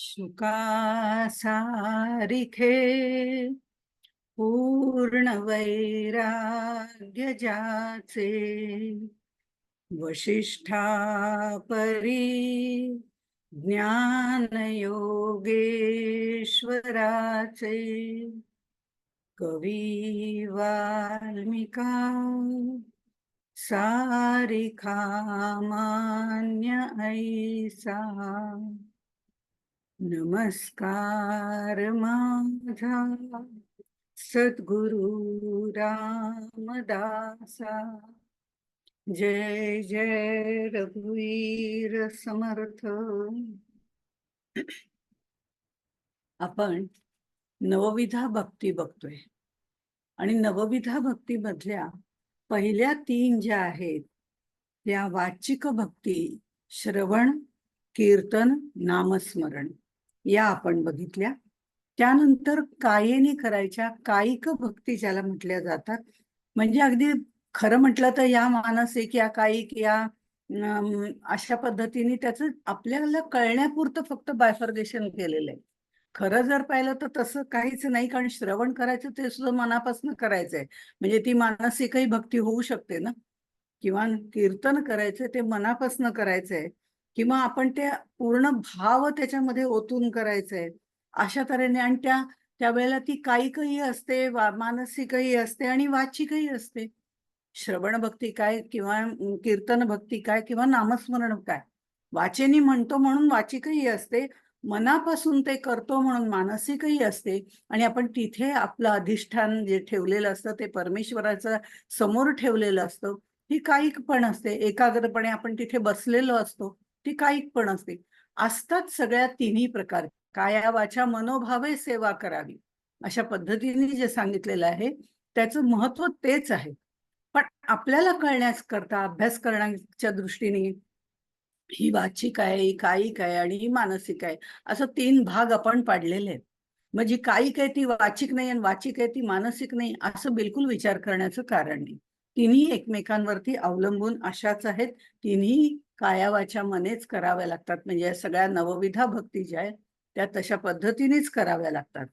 शुका सारिखे पूर्ण वैराग्य ज्याचे, वशिष्ठा परी ज्ञान योगेश्वराचे, कवी वाल्मिका सारिखा मान्य ऐसा. नमस्कार माझा सद्गुरु रामदासा. जय जय रघुवीर समर्थ. आपण नवविधा भक्ती बघतोय आणि नवविधा भक्ती मधल्या पहिल्या 3 ज्या आहेत त्या वाचिक भक्ती, श्रवण, कीर्तन, नामस्मरण या आपण बघितल्या. त्यानंतर कायेने करायच्या कायिक भक्ती ज्याला म्हटल्या जातात, म्हणजे अगदी खरं म्हटलं तर या मानसिक या कायिक या अशा पद्धतीने त्याचं आपल्याला कळण्यापुरतं फक्त बायफर्गेशन केलेलं आहे. खरं जर पाहिलं तर तसं काहीच नाही, कारण श्रवण करायचं ते सुद्धा मनापासून करायचंय, म्हणजे ती मानसिकही भक्ती होऊ शकते ना. किंवा कीर्तन करायचं ते मनापासून करायचंय, किंवा आपण ते पूर्ण भाव त्याच्यामध्ये ओतून करायचंय अशा तऱ्हेने. आणि त्यावेळेला ती कायिकही असते, मानसिकही असते आणि वाचिकही असते. श्रवण भक्ती काय किंवा कीर्तन भक्ती काय किंवा नामस्मरण काय. वाचेनी म्हणतो म्हणून वाचिकही असते, मनापासून ते करतो म्हणून मानसिकही असते. आणि आपण तिथे आपलं अधिष्ठान जे ठेवलेलं असतं ते परमेश्वराचं समोर ठेवलेलं असतं, ती कायिक पण असते. एकाग्रपणे आपण तिथे बसलेलो असतो, ती कायिक पण असते. असतात सगळ्या तिन्ही प्रकार. काया वाचा मनोभावे सेवा करावी अशा पद्धतीने जे सांगितलेलं आहे त्याचं महत्व तेच आहे. पण आपल्याला कळण्याकरता अभ्यास करण्याच्या दृष्टीने ही वाचिक आहे, ही कायिक आहे आणि ही मानसिक आहे, असं 3 भाग आपण पाडलेले आहेत. म्हणजे कायिक आहे ती वाचिक नाही आणि वाचिक आहे ती मानसिक नाही असं बिलकुल विचार करण्याचं कारण नाही. तिन्ही एकमेकांवरती अवलंबून अशाच आहेत. तिन्ही काया वाचा मनेच कराव्या लागतात. म्हणजे या सगळ्या नवविधा भक्ती ज्या आहेत त्या तशा पद्धतीनेच कराव्या लागतात.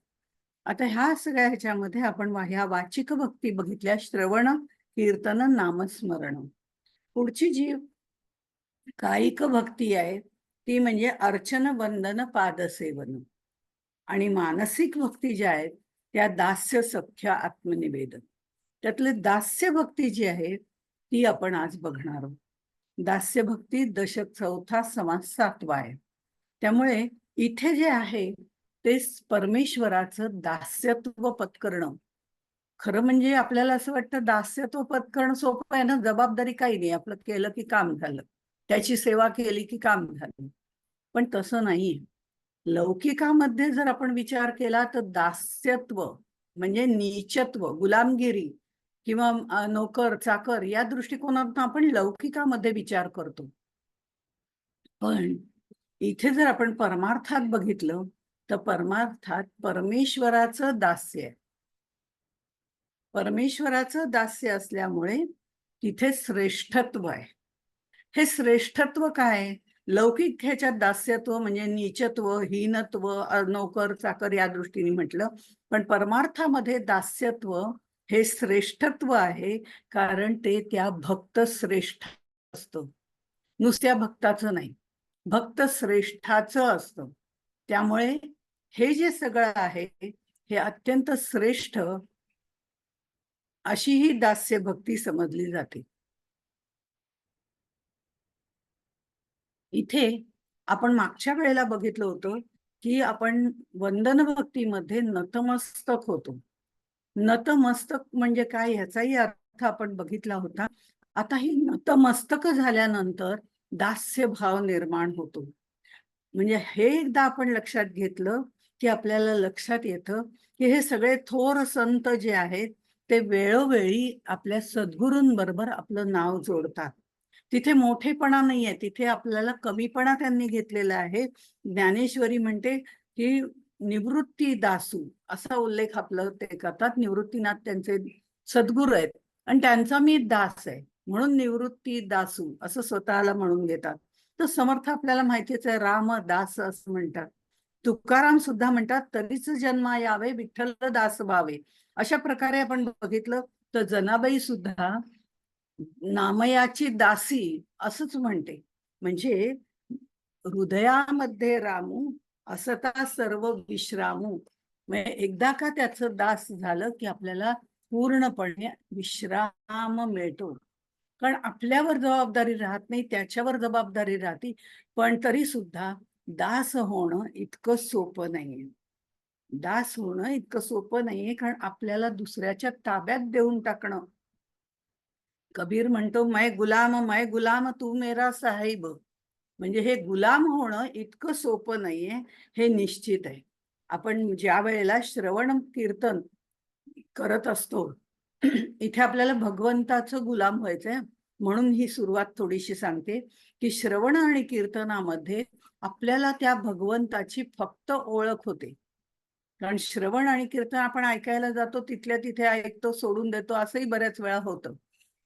आता ह्या सगळ्या ह्याच्यामध्ये आपण ह्या वाचिक भक्ती बघितल्या, श्रवण, कीर्तन, नामस्मरण. पुढची जी कायिक भक्ती आहे ती म्हणजे अर्चन, वंदन, पादसेवन. आणि मानसिक भक्ती ज्या आहेत त्या दास्य, सख्य, आत्मनिवेदन. त्यातले दास्य भक्ती जी आहे ती आपण आज बघणार आहोत. दास्य भक्ती दशक 4था समास 7वा आहे. त्यामुळे इथे जे आहे ते परमेश्वराचं दास्यत्व पत्करणं. खरं म्हणजे आपल्याला असं वाटतं दास्यत्व पत्करणं सोपं आहे ना, जबाबदारी काही नाही, आपलं केलं की काम झालं, त्याची सेवा केली की काम झालं. पण तसं नाहीये. लौकिकामध्ये जर आपण विचार केला तर दास्यत्व म्हणजे नीचत्व, गुलामगिरी किंवा नोकर चाकर या दृष्टिकोनातून आपण लौकिकामध्ये विचार करतो. पण इथे जर आपण परमार्थात बघितलं तर परमार्थात परमेश्वराचं दास्य आहे. परमेश्वराचं दास्य असल्यामुळे तिथे श्रेष्ठत्व आहे. हे श्रेष्ठत्व काय? लौकिक ह्याच्यात दास्यत्व म्हणजे नीचत्व, हीनत्व, नोकर चाकर या दृष्टीने म्हटलं. पण परमार्थामध्ये दास्यत्व हे श्रेष्ठत्व आहे, कारण ते त्या भक्त श्रेष्ठ असतं, नुसत्या भक्ताचं नाही, भक्त श्रेष्ठाचं असतं. त्यामुळे हे जे सगळं आहे हे अत्यंत श्रेष्ठ अशी ही दास्य भक्ती समजली जाते. इथे आपण मागच्या वेळेला बघितलं होतं की आपण वंदन भक्तीमध्ये नतमस्तक होतो. नतमस्तक म्हणजे काय ह्याचाही अर्थ आपण बघितला होता. आता ही नतमस्तक झाल्यानंतर दास्य भाव निर्माण होतो. म्हणजे हे एकदा आपण लक्षात घेतलं की आपल्याला लक्षात येतं की हे सगळे थोर संत जे आहेत ते वेळोवेळी आपल्या सद्गुरूंबरोबर आपलं नाव जोडतात. तिथे मोठेपणा नाहीये, तिथे आपल्याला कमीपणा त्यांनी घेतलेला आहे. ज्ञानेश्वरी म्हणते की निवृत्ती दासू असा उल्लेख आपलं ते करतात. निवृत्तीनाथ त्यांचे सद्गुरू आहेत आणि त्यांचा मी दास आहे म्हणून निवृत्ती दासू असं स्वतःला म्हणून घेतात. तर समर्थ आपल्याला माहितीच आहे, राम दास असं म्हणतात. तुकाराम सुद्धा म्हणतात, तरीच जन्मा यावे विठ्ठल दास भावे. अशा प्रकारे आपण बघितलं तर जनाबाई सुद्धा नामयाची दासी असंच म्हणते. म्हणजे हृदयामध्ये रामू असता सर्व विश्रामू. म्हणजे एकदा का त्याचं दास झालं की आपल्याला पूर्णपणे विश्राम मिळतो. कारण आपल्यावर जबाबदारी राहत नाही, त्याच्यावर जबाबदारी राहते. पण तरी सुद्धा दास होणं इतकं सोपं नाहीये. दास होणं इतकं सोपं नाहीये, कारण आपल्याला दुसऱ्याच्या ताब्यात देऊन टाकणं. कबीर म्हणतो, मैं गुलाम तू मेरा साहिब. म्हणजे हे गुलाम होणं इतकं सोपं नाहीये, हे निश्चित आहे. आपण ज्या वेळेला श्रवण कीर्तन करत असतो, इथे आपल्याला भगवंताचं गुलाम व्हायचंय. म्हणून ही सुरुवात थोडीशी सांगते की श्रवण आणि कीर्तनामध्ये आपल्याला त्या भगवंताची फक्त ओळख होते. कारण श्रवण आणि कीर्तन आपण ऐकायला जातो, तिथल्या तिथे ऐकतो, सोडून देतो, असंही बऱ्याच वेळा होतं.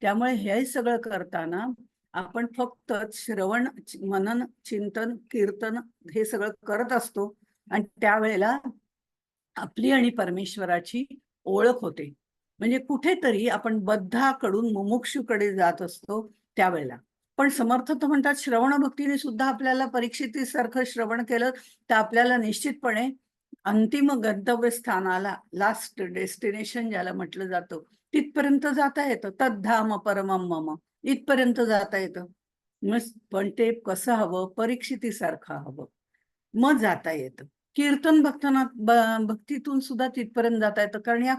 त्यामुळे हे सगळं करताना आपण फक्त श्रवण, मनन, चिंतन, कीर्तन हे सगळं करत असतो. आणि त्यावेळेला आपली आणि परमेश्वराची ओळख होते. म्हणजे कुठेतरी आपण बद्धाकडून मुमुक्षूकडे जात असतो त्यावेळेला. पण समर्थ तर म्हणतात, श्रवण भक्तीने सुद्धा आपल्याला परीक्षितीसारखं श्रवण केलं तर आपल्याला निश्चितपणे अंतिम गंतव्य स्थानाला, लास्ट डेस्टिनेशन ज्याला म्हटलं जातं, तिथपर्यंत जाता येतं. तद्धाम परमम मम, इथपर्यंत जाता येतं. पण ते कसं हवं? परीक्षितीसारखं हवं, मग जाता येतं. कीर्तन भक्तीतून सुद्धा तिथपर्यंत जाता येतं. कारण या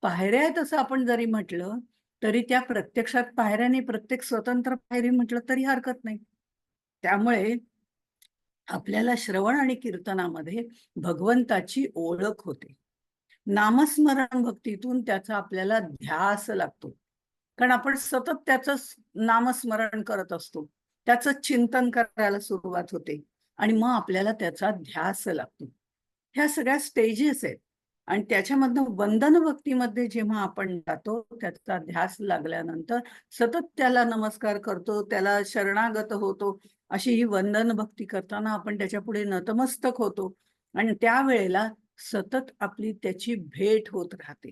पायऱ्या आहेत असं आपण जरी म्हटलं तरी त्या प्रत्यक्षात पायऱ्याने, प्रत्येक स्वतंत्र पायरी म्हटलं तरी हरकत नाही. त्यामुळे आपल्याला श्रवण आणि कीर्तनामध्ये भगवंताची ओळख होते. नामस्मरण भक्तीतून त्याचा आपल्याला ध्यास लागतो. कारण आपण सतत त्याचं नामस्मरण करत असतो, त्याचं चिंतन करायला सुरुवात होते आणि मग आपल्याला त्याचा ध्यास लागतो. ह्या सगळ्या स्टेजेस आहेत. आणि त्याच्यामधनं वंदन भक्तीमध्ये जेव्हा आपण जातो, त्याचा ध्यास लागल्यानंतर सतत त्याला नमस्कार करतो, त्याला शरणागत होतो. अशी ही वंदन भक्ती करताना आपण त्याच्या पुढे नतमस्तक होतो आणि त्यावेळेला सतत आपली त्याची भेट होत राहते.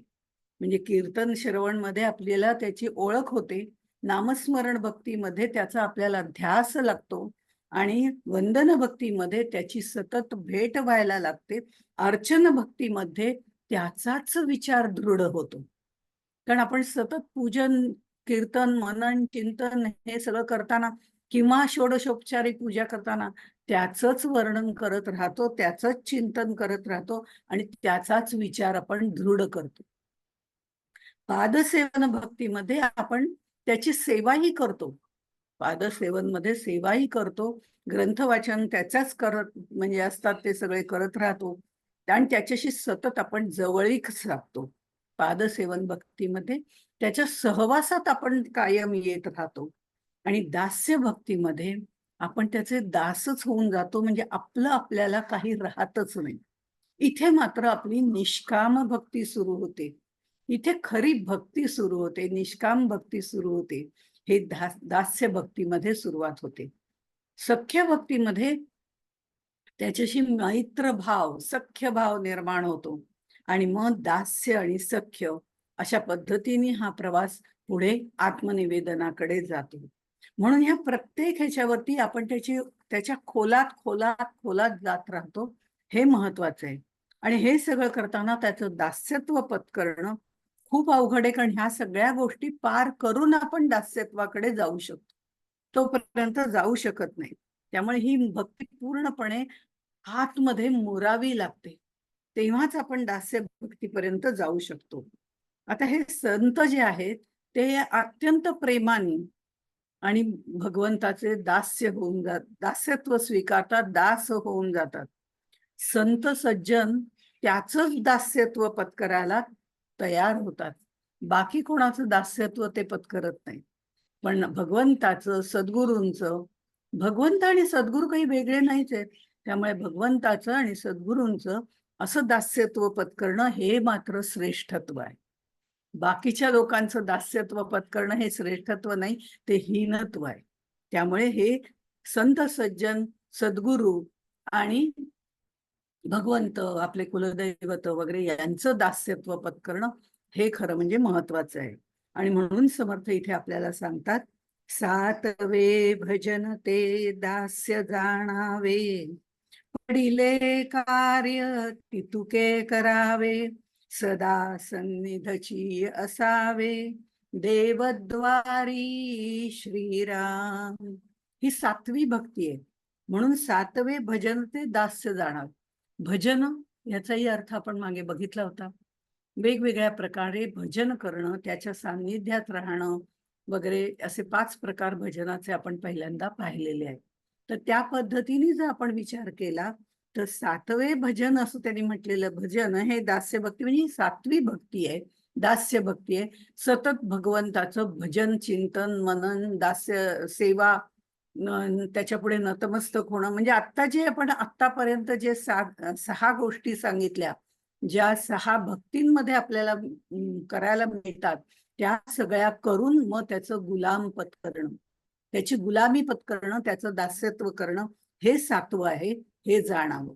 म्हणजे कीर्तन श्रवण मध्ये आपल्याला त्याची ओळख होते, नामस्मरण भक्तीमध्ये त्याचा आपल्याला ध्यास लागतो आणि वंदन भक्तीमध्ये त्याची सतत भेट व्हायला लागते. अर्चन भक्तीमध्ये त्याचाच विचार दृढ होतो. कारण आपण सतत पूजन, कीर्तन, मनन, चिंतन हे सगळं करताना किंवा षोडशोपचारी पूजा करताना त्याचंच वर्णन करत राहतो, त्याचंच चिंतन करत राहतो आणि त्याचाच विचार आपण दृढ करतो. पादसेवन भक्तीमध्ये आपण त्याची सेवाही करतो. पादसेवन मध्ये सेवाही करतो, ग्रंथ वाचन त्याच्याच करत म्हणजे असतात ते सगळे करत राहतो आणि त्याच्याशी सतत आपण जवळीक साधतो. पादसेवन भक्तीमध्ये त्याच्या सहवासात आपण कायम येत राहतो. आणि दास्य भक्तीमध्ये आपण त्याचे दासच होऊन जातो. म्हणजे आपलं आपल्याला काही राहतच नाही. इथे मात्र आपली निष्काम भक्ती सुरू होते. इथे खरी भक्ती सुरू होते, निष्काम भक्ती सुरू होते. हे दास्य भक्तीमध्ये सुरुवात होते. सख्य भक्तीमध्ये त्याच्याशी मैत्र भाव, सख्य भाव निर्माण होतो आणि मग दास्य आणि सख्य अशा पद्धतीने हा प्रवास पुढे आत्मनिवेदनाकडे जातो. म्हणून ह्या प्रत्येक ह्याच्यावरती आपण त्याच्या खोलात खोलात खोलात जात राहतो, हे महत्वाचं आहे. आणि हे सगळं करताना त्याचं दास्यत्व पत्करणं खूप अवघड आहे. कारण ह्या सगळ्या गोष्टी पार करून आपण दास्यत्वाकडे जाऊ शकतो, तोपर्यंत जाऊ शकत नाही. त्यामुळे ही भक्ती पूर्णपणे आतमध्ये मुरावी लागते, तेव्हाच आपण दास्य भक्तीपर्यंत जाऊ शकतो. आता हे संत जे आहेत ते अत्यंत प्रेमाने आणि भगवंताचे दास्य होऊन दास्यत्व स्वीकारतात, दास होऊन जातात. संत सज्जन त्याचंच दास्यत्व पत्करायला तयार होतात. बाकी कोणाचं दास्यत्व ते पत्करत नाही. पण भगवंताचं, सद्गुरूंचं, भगवंत आणि सद्गुरू काही वेगळे नाहीच आहेत. त्यामुळे भगवंताचं आणि सद्गुरूंचं असं दास्यत्व पत्करणं हे मात्र श्रेष्ठत्व आहे. बाकीच्या लोकांचं दास्यत्व पत्करणं हे श्रेष्ठत्व नाही, ते हीनत्व आहे. त्यामुळे हे संत सज्जन, सद्गुरू आणि भगवंत, आपले कुलदैवत वगैरे यांचं दास्यत्व पत्करणं हे खरं म्हणजे महत्वाचं आहे. आणि म्हणून समर्थ इथे आपल्याला सांगतात, सातवे भजन ते दास्य जाणावे, पडिले कार्य तितुके करावे, सदा सन्निधची असावे, देवद्वारी श्रीराम. ही सातवी भक्ती आहे. म्हणून सातवे भजन ते दास्य जाणावे. भजन याचाही अर्थ आपण मागे बघितला होता. वेगवेगळ्या प्रकारे भजन करणं, त्याच्या सान्निध्यात राहणं वगैरे, असे 5 प्रकार भजनाचे आपण पहिल्यांदा पाहिलेले आहेत. तर त्या पद्धतीने जर आपण विचार केला तर सातवे भजन असं त्यांनी म्हटलेलं भजन हे दास्य भक्ती म्हणजे सातवी भक्ती आहे, दास्य भक्ती आहे. सतत भगवंताचं भजन, चिंतन, मनन, दास्य सेवा, त्याच्यापुढे नतमस्तक होणं. म्हणजे आता जे आपण आतापर्यंत जे 6 गोष्टी सांगितल्या, ज्या 6 भक्तींमध्ये आपल्याला करायला मिळतात, त्या सगळ्या करून मग त्याचं गुलाम पत्करणं, त्याची गुलामी पत्करणं, त्याचं दास्यत्व करणं, हे 7वं आहे. हे जाणावं.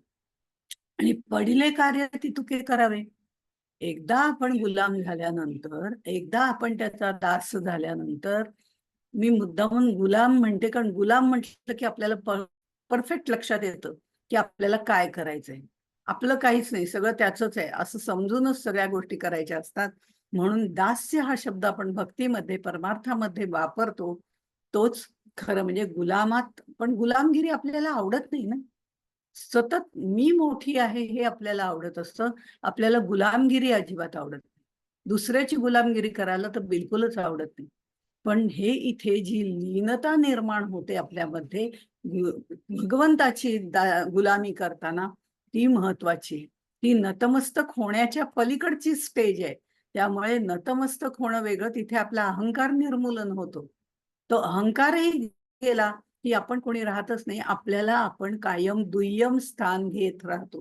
आणि पडिले कार्य तितुके करावे. एकदा आपण गुलाम झाल्यानंतर, एकदा आपण त्याचा दास झाल्यानंतर, मी मुद्दामून गुलाम म्हणते कारण गुलाम म्हटलं की आपल्याला परफेक्ट लक्षात येतं की आपल्याला काय करायचंय. आपलं काहीच नाही, सगळं त्याचंच आहे असं समजूनच सगळ्या गोष्टी करायच्या असतात. म्हणून दास्य हा शब्द आपण भक्तीमध्ये, परमार्थामध्ये वापरतो, तोच खरं म्हणजे गुलामात. पण गुलामगिरी आपल्याला आवडत नाही ना. सतत मी मोठी आहे हे आपल्याला आवडत असतं. आपल्याला गुलामगिरी अजिबात आवडत नाही. दुसऱ्याची गुलामगिरी करायला तर बिलकुलच आवडत नाही. पण हे इथे जी लीनता निर्माण होते आपल्यामध्ये भगवंताची गुलामी करताना, ती महत्वाची. ती नतमस्तक होण्याच्या पलीकडची स्टेज आहे. त्यामुळे नतमस्तक होणं वेगळं, तिथे आपला अहंकार निर्मूलन होतो. तो अहंकारही गेला की आपण कोणी राहतच नाही. आपल्याला आपण कायम दुय्यम स्थान घेत राहतो.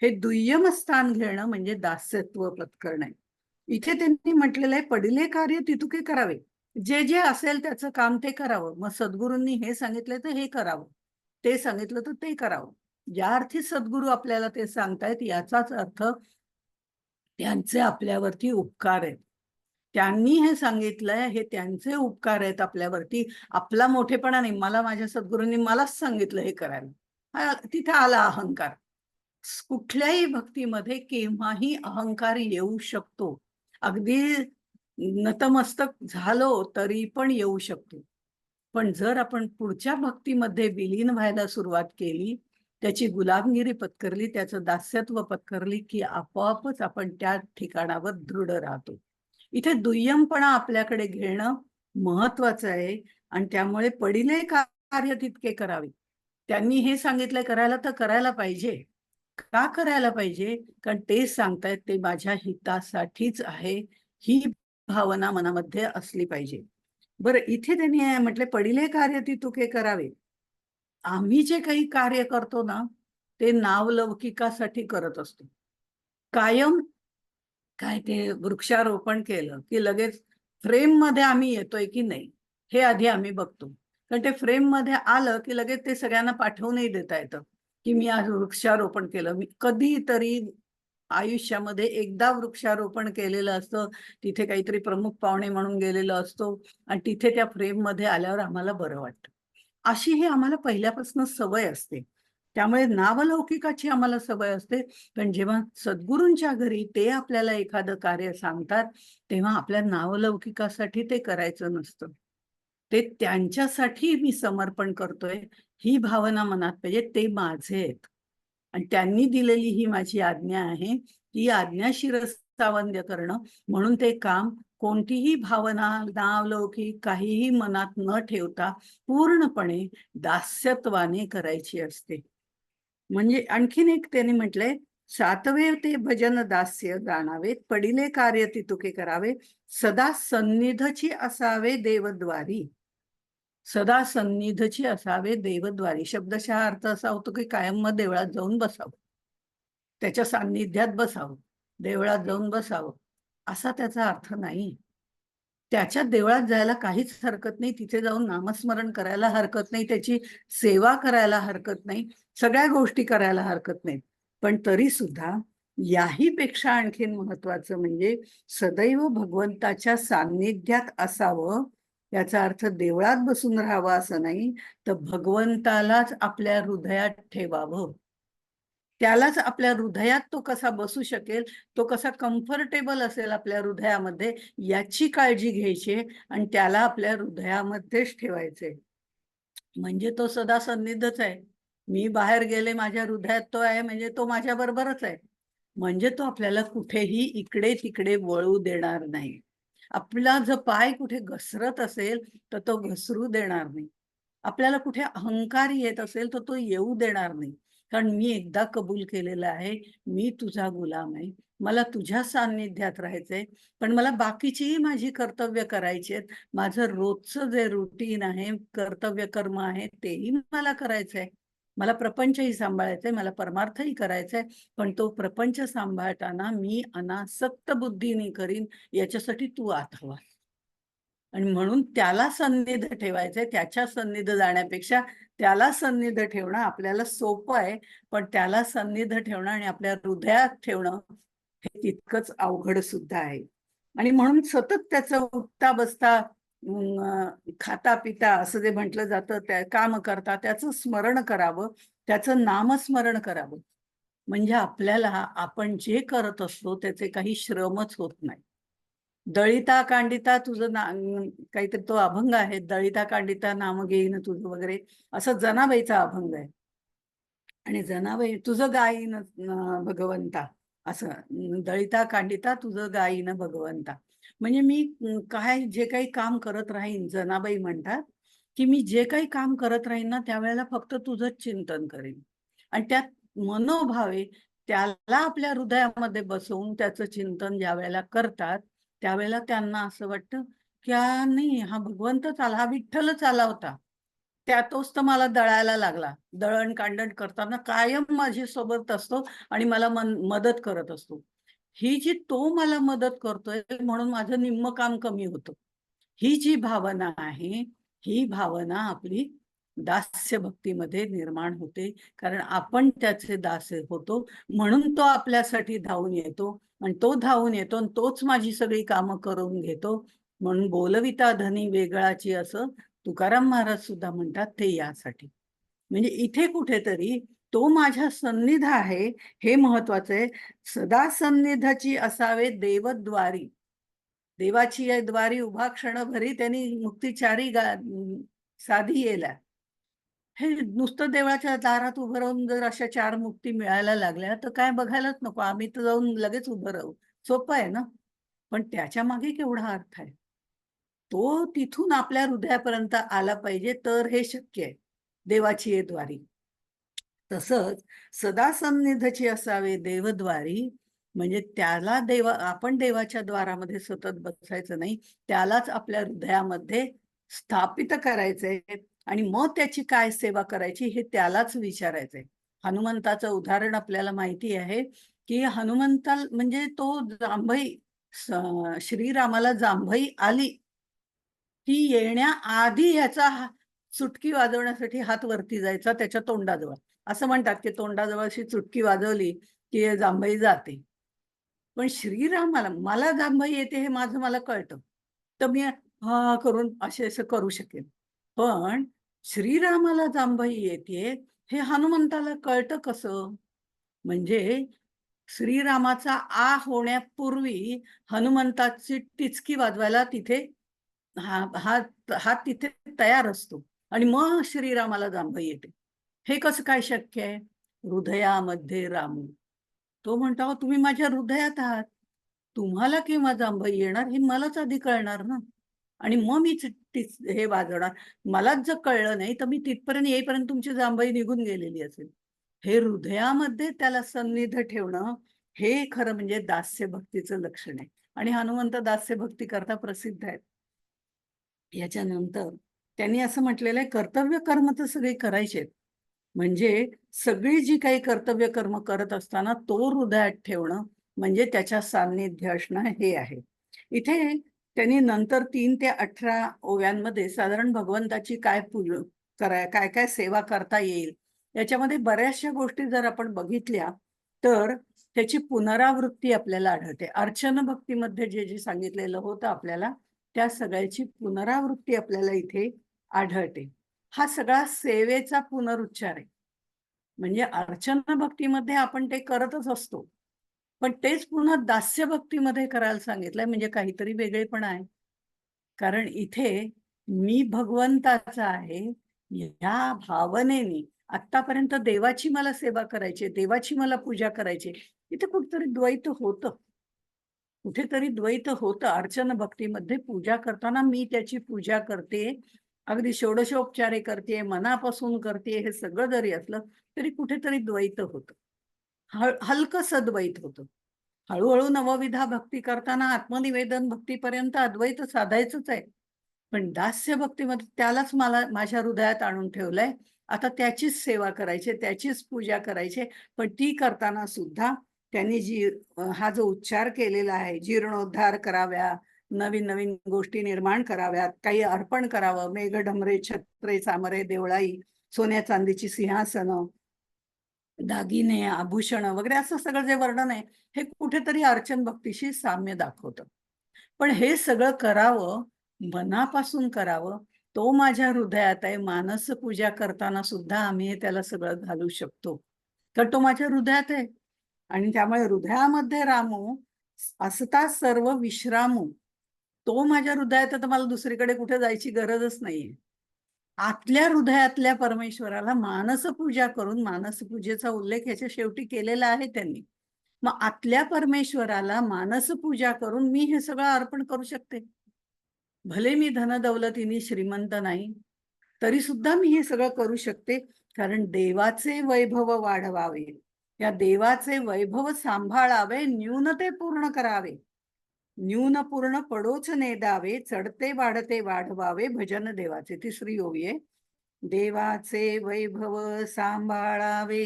हे दुय्यम स्थान घेणं म्हणजे दास्यत्व पत्करणं आहे. इथे त्यांनी म्हटलेलं आहे, पडिले कार्य तितुके करावे. जे जे असेल त्याचं काम ते करावं. मग सद्गुरूंनी हे सांगितलं तर हे करावं, ते सांगितलं तर ते करावं. ज्या अर्थी सद्गुरू आपल्याला ते सांगतायत याचाच अर्थ त्यांचे आपल्यावरती उपकार आहेत. त्यांनी हे सांगितलंय, हे त्यांचे उपकार आहेत आपल्यावरती. आपला मोठेपणा नाही. मला माझ्या सद्गुरूंनी मलाच सांगितलं हे करायला. तिथे आला अहंकार. कुठल्याही भक्तीमध्ये केव्हाही अहंकार येऊ शकतो. अगदी नतमस्तक झालो तरी पण येऊ शकतो. पण जर आपण पुढच्या भक्तीमध्ये विलीन व्हायला सुरुवात केली, त्याची गुलामगिरी पत्करली, त्याचं दास्यत्व पत्करली, की आपोआपच आपण त्या ठिकाणावर दृढ राहतो. इथे दुय्यमपणा आपल्याकडे घेणं महत्वाचं आहे. आणि त्यामुळे पडिले कार्य तितके करावे. त्यांनी हे सांगितलंय करायला तर करायला पाहिजे. का करायला पाहिजे? कारण ते सांगतायत ते माझ्या हितासाठीच आहे, ही भावना मनामध्ये असली पाहिजे. बरं, इथे त्यांनी म्हटले पडिले कार्य तितुके करावे. आम्ही जे काही कार्य करतो ना, ते नावलौकिकासाठी करत असतो. कायम काय ते वृक्षारोपण केलं की लगेच फ्रेममध्ये आम्ही येतोय की नाही, हे आधी आम्ही बघतो. कारण ते फ्रेममध्ये आलं की लगेच ते सगळ्यांना पाठवूनही देता येतं की मी आज वृक्षारोपण केलं. मी कधीतरी आयुष्यामध्ये एकदा वृक्षारोपण केलेलं असतं, तिथे काहीतरी प्रमुख पाहुणे म्हणून गेलेलो असतो आणि तिथे त्या फ्रेममध्ये आल्यावर आम्हाला बरं वाटतं. अशी ही आम्हाला पहिल्यापासून सवय असते. त्यामुळे नावलौकिकाची आम्हाला सवय असते. पण जेव्हा सद्गुरूंच्या घरी ते आपल्याला एखादं कार्य सांगतात, तेव्हा आपल्या नावलौकिकासाठी ते करायचं नसतं. ते त्यांच्यासाठी मी समर्पण करतोय, ही भावना मनात पाहिजे. ते माझे आहेत. आणि त्यांनी दिलेली ही माझी आज्ञा आहे. ती आज्ञा शिरसावंद्य करणं, म्हणून ते काम कोणतीही भावना, नावलौकिक काहीही मनात न ठेवता पूर्णपणे दास्यत्वाने करायची असते. म्हणजे आणखीन एक त्यांनी म्हटलंय, सातवे ते भजन दास्य जाणावे, पडिले कार्य तितुके करावे, सदा सन्निधची असावे देवद्वारी. सदा सन्निधची असावे देवद्वारी. शब्दशः अर्थ असा होतो की कायम मग देवळात जाऊन बसावं, त्याच्या सान्निध्यात बसावं, देवळात जाऊन बसावं, असा त्याचा अर्थ नाही. त्याच्या देवळात जायला काहीच हरकत नाही, तिथे जाऊन नामस्मरण करायला हरकत नाही, त्याची सेवा करायला हरकत नाही, सगळ्या गोष्टी करायला हरकत नाहीत. पण तरी सुद्धा याही पेक्षा आणखीन महत्वाचं म्हणजे सदैव भगवंताच्या सान्निध्यात असावं. याचा अर्थ देवळात बसून राहावं असं नाही, तर भगवंतालाच आपल्या हृदयात ठेवावं. त्यालाच आपल्या हृदयात तो कसा बसू शकेल, तो कसा कम्फर्टेबल असेल आपल्या हृदयामध्ये, याची काळजी घ्यायची आणि त्याला आपल्या हृदयामध्येच ठेवायचे. म्हणजे तो सदा सन्निधच आहे. मी बाहेर गेले, माझ्या हृदयात तो आहे, म्हणजे तो माझ्या बरोबरच आहे. म्हणजे तो आपल्याला कुठेही इकडे तिकडे वळू देणार नाही. आपला जर पाय कुठे घसरत असेल तर तो घसरू देणार नाही. आपल्याला कुठे अहंकार येत असेल तर तो येऊ देणार नाही. कारण मी एकदा कबूल केलेलं आहे, मी तुझा गुलाम आहे, मला तुझ्या सान्निध्यात राहायचंय, पण मला बाकीचीही माझी कर्तव्य करायची आहेत. माझं रोजचं जे रुटीन आहे, कर्तव्य कर्म आहे, तेही मला करायचंय. मला प्रपंचही सांभाळायचंय, मला परमार्थही करायचंय, पण तो प्रपंच सांभाळताना मी अनासक्त बुद्धीने करीन, याच्यासाठी तू आत हवा. आणि म्हणून त्याला सन्निध ठेवायचंय. त्याच्या सन्निध जाण्यापेक्षा त्याला सन्निध ठेवणं आपल्याला सोपं आहे, पण त्याला सन्निध ठेवणं आणि आपल्या हृदयात ठेवणं हे तितकंच अवघड सुद्धा आहे. आणि म्हणून सतत त्याचं उठता बसता, खाता पिता असं जे म्हटलं जातं, त्या काम करता त्याचं स्मरण करावं, त्याचं नामस्मरण करावं. म्हणजे आपल्याला आपण जे करत असतो त्याचे काही श्रमच होत नाही. दळिता कांडिता तुझं काहीतरी तो अभंग आहे, दळिता कांडिता नाम घेईन तुझं वगैरे, असं जनाबाईचा अभंग आहे. आणि जनाबाई तुझं गाईन भगवंता, असं दळिता कांडिता तुझं गाईन भगवंता. म्हणजे मी काय जे काही काम करत राहीन, जनाबाई म्हणतात की मी जे काही काम करत राहीन ना त्यावेळेला फक्त तुझंच चिंतन करेन. आणि त्यात मनोभावे त्याला आपल्या हृदयामध्ये बसवून त्याचं चिंतन ज्या वेळेला करतात, त्यावेळेला त्यांना असं वाटतं की नाही, हा भगवंतच आला, हा विठ्ठलच आला होता. त्यातोच तर मला दळायला लागला. दळण-कांडण करताना कायम माझी सोबत असतो आणि मला मदत करत असतो. ही जी तो मला मदत करतोय म्हणून माझं निम्म काम कमी होतं. ही जी भावना आहे, ही भावना आपली दास्य भक्तीमध्ये निर्माण होते. कारण आपण त्याचे दास होतो, म्हणून तो आपल्यासाठी धावून येतो आणि तो धावून येतो आणि तोच माझी सगळी कामं करून घेतो. म्हणून बोलविता धनी वेगळाची असं तुकाराम महाराज सुद्धा म्हणतात, ते यासाठी. म्हणजे इथे कुठेतरी तो माझ्या सन्निध आहे हे महत्वाचं आहे. सदा सन्निधाची असावे देवद्वारी. देवाची या द्वारी उभा क्षणभरी त्यांनी मुक्तिचारी साधी येला. हे नुसतं देवळाच्या दारात उभं राहून जर अशा 4 मुक्ती मिळायला लागल्या तर काय बघायलाच नको. आम्ही तर जाऊन लगेच उभं राहू. सोपं आहे ना. पण त्याच्या मागे केवढा अर्थ आहे. तो तिथून आपल्या हृदयापर्यंत आला पाहिजे तर हे शक्य आहे. देवाची ये द्वारी. तसंच सदा सन्निधची असावे देवद्वारी, म्हणजे त्याला आपण देवाच्या द्वारामध्ये सतत बसायचं नाही, त्यालाच आपल्या हृदयामध्ये स्थापित करायचंय आणि मग त्याची काय सेवा करायची हे त्यालाच विचारायचंय. हनुमंताचं उदाहरण आपल्याला माहिती आहे की हनुमंता म्हणजे तो जांभई, श्रीरामाला जांभई आली ती येण्याआधी ह्याचा चुटकी वाजवण्यासाठी हात वरती जायचा त्याच्या तोंडाजवळ. असं म्हणतात की तोंडाजवळ अशी चुटकी वाजवली की जांभई जाते. पण श्रीरामाला मला जांभई येते हे माझं मला कळतं. तर मी हां करून असं करू शकेन. पण श्रीरामाला जांभई येतेय हे हनुमंताला कळतं कसं? म्हणजे श्रीरामाचा होण्यापूर्वी हनुमंताची टिचकी वाजवायला तिथे हा तिथे तयार असतो आणि मग श्रीरामाला जांभई येते. हे कसं काय शक्य आहे? हृदयामध्ये रामू. तो म्हणतो, "अहो, तुम्ही माझ्या हृदयात आहात. तुम्हाला केव्हा जांभई येणार हे मलाच आधी कळणार ना. आणि मग मी हे वाजवणार. मलाच जर कळलं नाही तर मी तिथपर्यंत येईपर्यंत तुमची जांभई निघून गेलेली असेल." हे हृदयामध्ये त्याला सन्निध ठेवणं हे खरं म्हणजे दास्य भक्तीचं लक्षण आहे. आणि हनुमंत दास्य भक्ती करता प्रसिद्ध आहेत. याच्यानंतर त्यांनी असं म्हटलेलं आहे, कर्तव्य कर्म तर सगळे करायचे. म्हणजे सगळी जी काही कर्तव्य कर्म करत असताना तो हृदयात ठेवणं म्हणजे त्याच्या सान्निध्य असणं हे आहे. इथे त्यांनी नंतर 3 ते 18 ओव्यांमध्ये साधारण भगवंताची काय काय सेवा करता येईल याच्यामध्ये बऱ्याचशा गोष्टी जर आपण बघितल्या तर त्याची पुनरावृत्ती आपल्याला आढळते. अर्चन भक्तीमध्ये जे जे सांगितलेलं होतं आपल्याला, त्या सगळ्याची पुनरावृत्ती आपल्याला इथे आढळते. हा सगळा सेवेचा पुनरुच्चार आहे. म्हणजे अर्चन भक्तीमध्ये आपण ते करतच असतो, पण तेच पुन्हा दास्य भक्तीमध्ये करायला सांगितलंय, म्हणजे काहीतरी वेगळेपण आहे. कारण इथे मी भगवंताचा आहे या भावनेने आतापर्यंत देवाची मला सेवा करायची, देवाची मला पूजा करायची, इथे कुठेतरी द्वैत होतं. कुठेतरी द्वैत होतं. अर्चन भक्तीमध्ये पूजा करताना मी त्याची पूजा करते, अगदी षोडशोपचारे करते, मनापासून करते, हे सगळं जरी असलं तरी कुठेतरी द्वैत होतं. हलकंसं द्वैत होतं. हळूहळू नवविधा भक्ती करताना आत्मनिवेदन भक्तीपर्यंत अद्वैत साधायचंच आहे. पण दास्य भक्तीमध्ये त्यालाच मला माझ्या हृदयात आणून ठेवलंय. आता त्याचीच सेवा करायची, त्याचीच पूजा करायची. पण ती करताना सुद्धा त्यांनी हा जो उच्चार केलेला आहे, जीर्णोद्धार कराव्या, नवीन-नवीन गोष्टी निर्माण कराव्यात, काही अर्पण करावं, मेघढमरे, छत्रे, चामरे, देवळाई, सोन्या-चांदीची सिंहासनं, दागिने, आभूषण वगैरे असं सगळं जे वर्णन आहे, हे कुठेतरी अर्चन भक्तीशी साम्य दाखवतं. पण हे सगळं करावं, मनापासून करावं, तो माझ्या हृदयात आहे. मानस पूजा करताना सुद्धा आम्ही हे त्याला सगळं घालू शकतो. तर तो माझ्या हृदयात आहे आणि त्यामुळे हृदयामध्ये रामू, असता सर्व विश्रामू. तो माझ्या हृदयात आहे, तर मला दुसरीकडे कुठे जायची गरजच नाहीये. आतल्या हृदयातल्या परमेश्वराला मानसपूजा करून, मानसपूजेचा उल्लेख ह्याच्या शेवटी केलेला आहे त्यांनी. मग आतल्या परमेश्वराला मानसपूजा करून मी हे सगळं अर्पण करू शकते. भले मी धनदौलतीने श्रीमंत नाही, तरी सुद्धा मी हे सगळं करू शकते, कारण देवाचे वैभव वाढवावे, या देवाचे वैभव सांभाळावे, न्यूनते पूर्ण करावे. न्यून पूर्ण पडोच नेदावे, चढते वाढते वाढवावे, भजन देवाचे. तिसरी ओवी आहे. देवाचे वैभव सांभाळावे,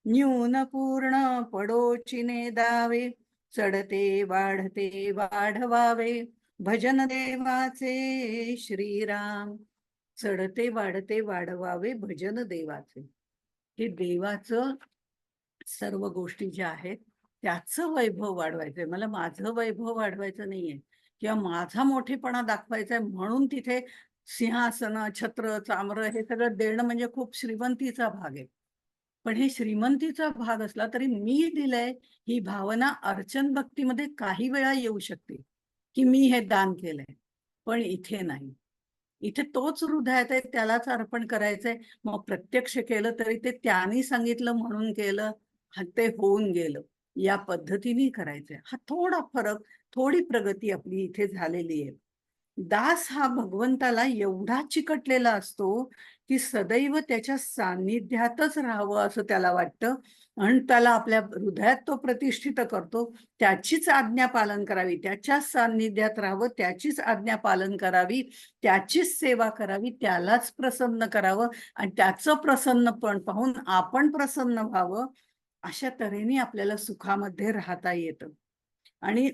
न्यून पूर्ण पडोची नेदावे, चढते वाढते वाढवावे, भजन देवाचे श्रीराम. चढते वाढते वाढवावे, भजन देवाचे. हे देवाचं सर्व गोष्टी ज्या आहेत त्याचं वैभव वाढवायचंय. मला माझं वैभव वाढवायचं नाहीये किंवा माझा मोठेपणा दाखवायचा आहे म्हणून तिथे सिंहासन, छत्र, चामर हे सगळं देणं म्हणजे खूप श्रीमंतीचा भाग आहे. पण हे श्रीमंतीचा भाग असला तरी मी दिलंय ही भावना अर्चन भक्तीमध्ये काही वेळा येऊ शकते, की मी हे दान केलंय. पण इथे नाही. इथे तोच हृदयात आहे, त्यालाच अर्पण करायचंय. मग प्रत्यक्ष केलं तरी ते त्यांनी सांगितलं म्हणून केलं, ते होऊन गेलं. या पद्धतीने करायचंय. हा थोडा फरक, थोडी प्रगती आपली इथे झालेली आहे. दास हा भगवंताला एवढा चिकटलेला असतो की सदैव त्याच्या सान्निध्यातच राहावं असं त्याला वाटतं आणि त्याला आपल्या हृदयात तो प्रतिष्ठित करतो. त्याचीच आज्ञा पालन करावी, त्याच्याच सान्निध्यात राहावं, त्याचीच आज्ञा पालन करावी, त्याचीच सेवा करावी, त्यालाच प्रसन्न करावं आणि त्याचं प्रसन्नपण पाहून आपण प्रसन्न व्हावं. अशा तऱ्हेने आपल्याला सुखामध्ये राहता येतं आणि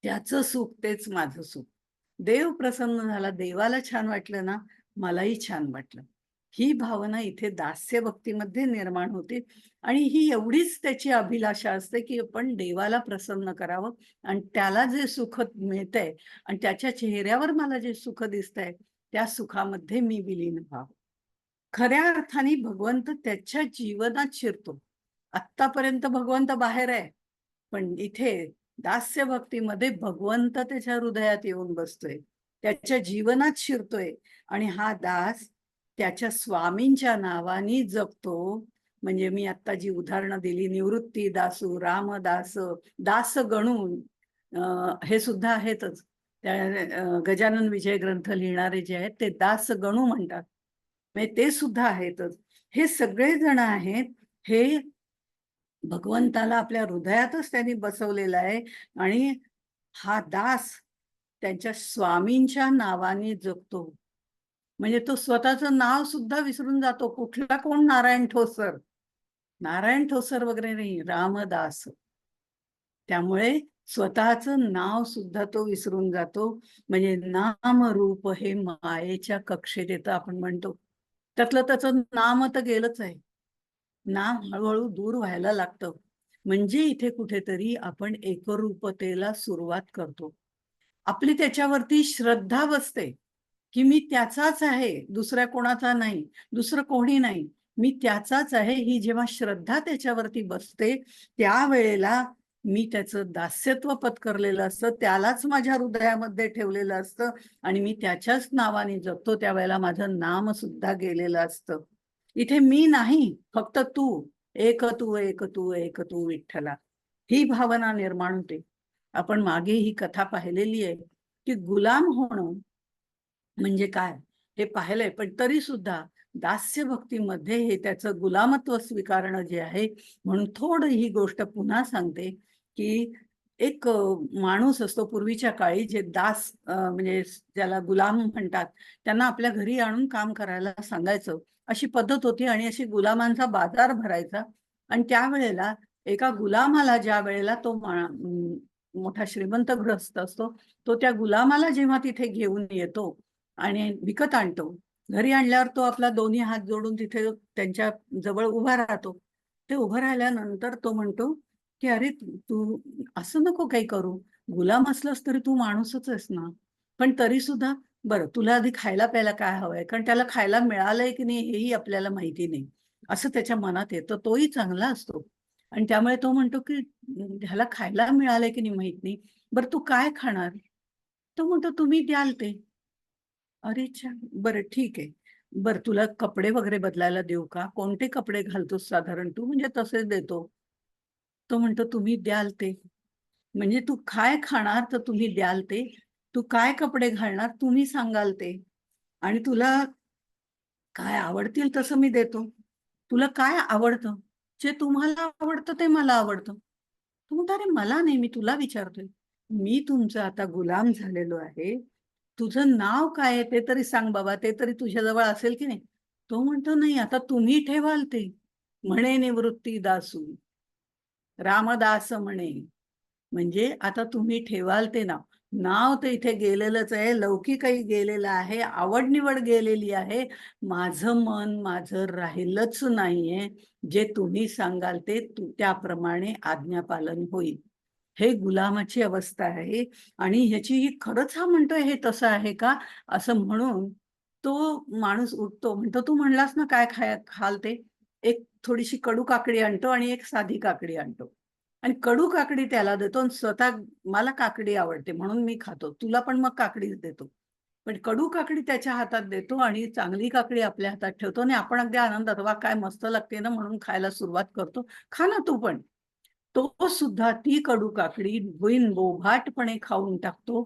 त्याचं सुख तेच माझं सुख. देव प्रसन्न झाला, देवाला छान वाटलं ना, मलाही छान वाटलं. ही भावना इथे दास्य भक्तीमध्ये निर्माण होते आणि ही एवढीच त्याची अभिलाषा असते की आपण देवाला प्रसन्न करावं आणि त्याला जे सुख मिळतंय आणि त्याच्या चेहऱ्यावर मला जे सुख दिसतंय त्या सुखामध्ये मी विलीन व्हावं. खऱ्या अर्थाने भगवंत त्याच्या जीवनात शिरतो. आत्तापर्यंत भगवंत बाहेर आहे, पण इथे दास्य भक्तीमध्ये भगवंत त्याच्या हृदयात येऊन बसतोय, त्याच्या जीवनात शिरतोय आणि हा दास त्याच्या स्वामींच्या नावाने जगतो. म्हणजे मी आता जी उदाहरणं दिली, निवृत्ती दासू, रामदास, दास गणून, हे सुद्धा आहेतच. त्या गजानन विजय ग्रंथ लिहिणारे जे आहेत ते दास गणू म्हणतात. म्हणजे ते सुद्धा आहेतच. हे सगळे जण आहेत, हे भगवंताला आपल्या हृदयातच त्यांनी बसवलेला आहे आणि हा दास त्यांच्या स्वामींच्या नावाने जगतो. म्हणजे तो स्वतःचं नाव सुद्धा विसरून जातो. कुठला कोण नारायण ठोसर, नारायण ठोसर वगैरे नाही, रामदास. त्यामुळे स्वतःचं नाव सुद्धा तो विसरून जातो. म्हणजे नाम रूप हे मायेच्या कक्षेत येतं आपण म्हणतो. त्यातलं त्याचं नाम तर गेलंच आहे. नाम हळूहळू दूर व्हायला लागतं. म्हणजे इथे कुठेतरी आपण एकरूपतेला सुरुवात करतो. आपली त्याच्यावरती श्रद्धा बसते, की मी त्याचाच आहे, दुसऱ्या कोणाचा नाही, दुसरं कोणी नाही. मी त्याचाच आहे, ही जेव्हा श्रद्धा त्याच्यावरती बसते, त्यावेळेला मी त्याचं दास्यत्व पत्करलेलं असतं, त्यालाच माझ्या हृदयामध्ये ठेवलेलं असतं आणि मी त्याच्याच नावाने जगतो, त्यावेळेला माझं नाम सुद्धा गेलेलं असतं. इथे मी नाही, फक्त तू, एक तू, एक तू, एक तू विठ्ठला. ही भावना निर्माण होते. आपण मागे ही कथा पाहिलेली आहे, की गुलाम होणं म्हणजे काय हे पाहिलंय, पण तरी सुद्धा दास्य भक्तीमध्ये हे त्याचं गुलामत्व स्वीकारणं जे आहे, म्हणून थोडं ही गोष्ट पुन्हा सांगते, की एक माणूस असतो पूर्वीच्या काळी जे दास म्हणजे ज्याला गुलाम म्हणतात, त्यांना आपल्या घरी आणून काम करायला सांगायचं. अशी पद्धत होती आणि अशी गुलामांचा बाजार भरायचा आणि त्यावेळेला एका गुलामाला ज्या वेळेला तो मोठा श्रीमंत गृहस्थ असतो, तो त्या गुलामाला जेव्हा तिथे घेऊन येतो आणि विकत आणतो. घरी आणल्यावर तो आपला दोन्ही हात जोडून तिथे त्यांच्या जवळ उभा राहतो. ते उभं राहिल्यानंतर तो म्हणतो, की "अरे तू असं नको काही करू. गुलाम असलास तरी तू माणूसच आहेस ना. पण तरी सुद्धा बरं तुला आधी खायला-प्यायला काय हवंय?" कारण त्याला खायला मिळालंय की नाही हेही आपल्याला माहिती नाही. असं त्याच्या मनात येतं. तोही चांगला असतो. आणि त्यामुळे तो म्हणतो, की "ह्याला खायला मिळालंय की नाही माहीत नाही. बरं तू काय खाणार?" तो म्हणतो, "तुम्ही द्याल ते." अरे छान! बरं ठीक आहे. बरं तुला कपडे वगैरे बदलायला देऊ का? कोणते कपडे घालतोस साधारण तू? म्हणजे तसेच देतो. तो म्हणतो, "तुम्ही द्याल ते." म्हणजे तू काय खाणार तर तुम्ही द्याल ते. तू काय कपडे घालणार तुम्ही सांगाल ते. आणि तुला काय आवडतील तसं मी देतो. तुला काय आवडतं? जे तुम्हाला आवडतं ते मला आवडतं. तो म्हणतो, "अरे मला नाही, मी तुला विचारतोय. मी तुमचा आता गुलाम झालेलो आहे. तुझं नाव काय आहे ते तरी सांग बाबा, ते तरी तुझ्याजवळ असेल की नाही?" तो म्हणतो, "नाही, आता तुम्ही ठेवाल ते." म्हणे निवृत्ती दासू, रामदास म्हणे. म्हणजे आता तुम्ही ठेवाल ते नाव. नाव तर इथे गेलेलंच आहे, लौकिकही गेलेलं आहे, आवड-निवड गेलेली आहे. माझं मन माझं राहिलंच नाहीये. जे तुम्ही सांगाल ते त्याप्रमाणे आज्ञापालन होईल. हे गुलामाची अवस्था आहे आणि ह्याची ही खरंच हा म्हणतोय हे तसं आहे का? असं म्हणून तो माणूस उठतो. म्हणतो, "तू म्हणलास ना काय खाल ते?" एक थोडीशी कडू काकडी आणतो आणि एक साधी काकडी आणतो. आणि कडू काकडी त्याला देतो आणि स्वतः मला काकडी आवडते म्हणून मी खातो. तुला पण मग काकडीच देतो. पण कडू काकडी त्याच्या हातात देतो आणि चांगली काकडी आपल्या हातात ठेवतो आणि आपण अगदी आनंदात, "वाह! काय मस्त लागते ना," म्हणून खायला सुरुवात करतो. "खा ना तू पण." तो सुद्धा ती कडू काकडी बिनबोभाटपणे खाऊन टाकतो.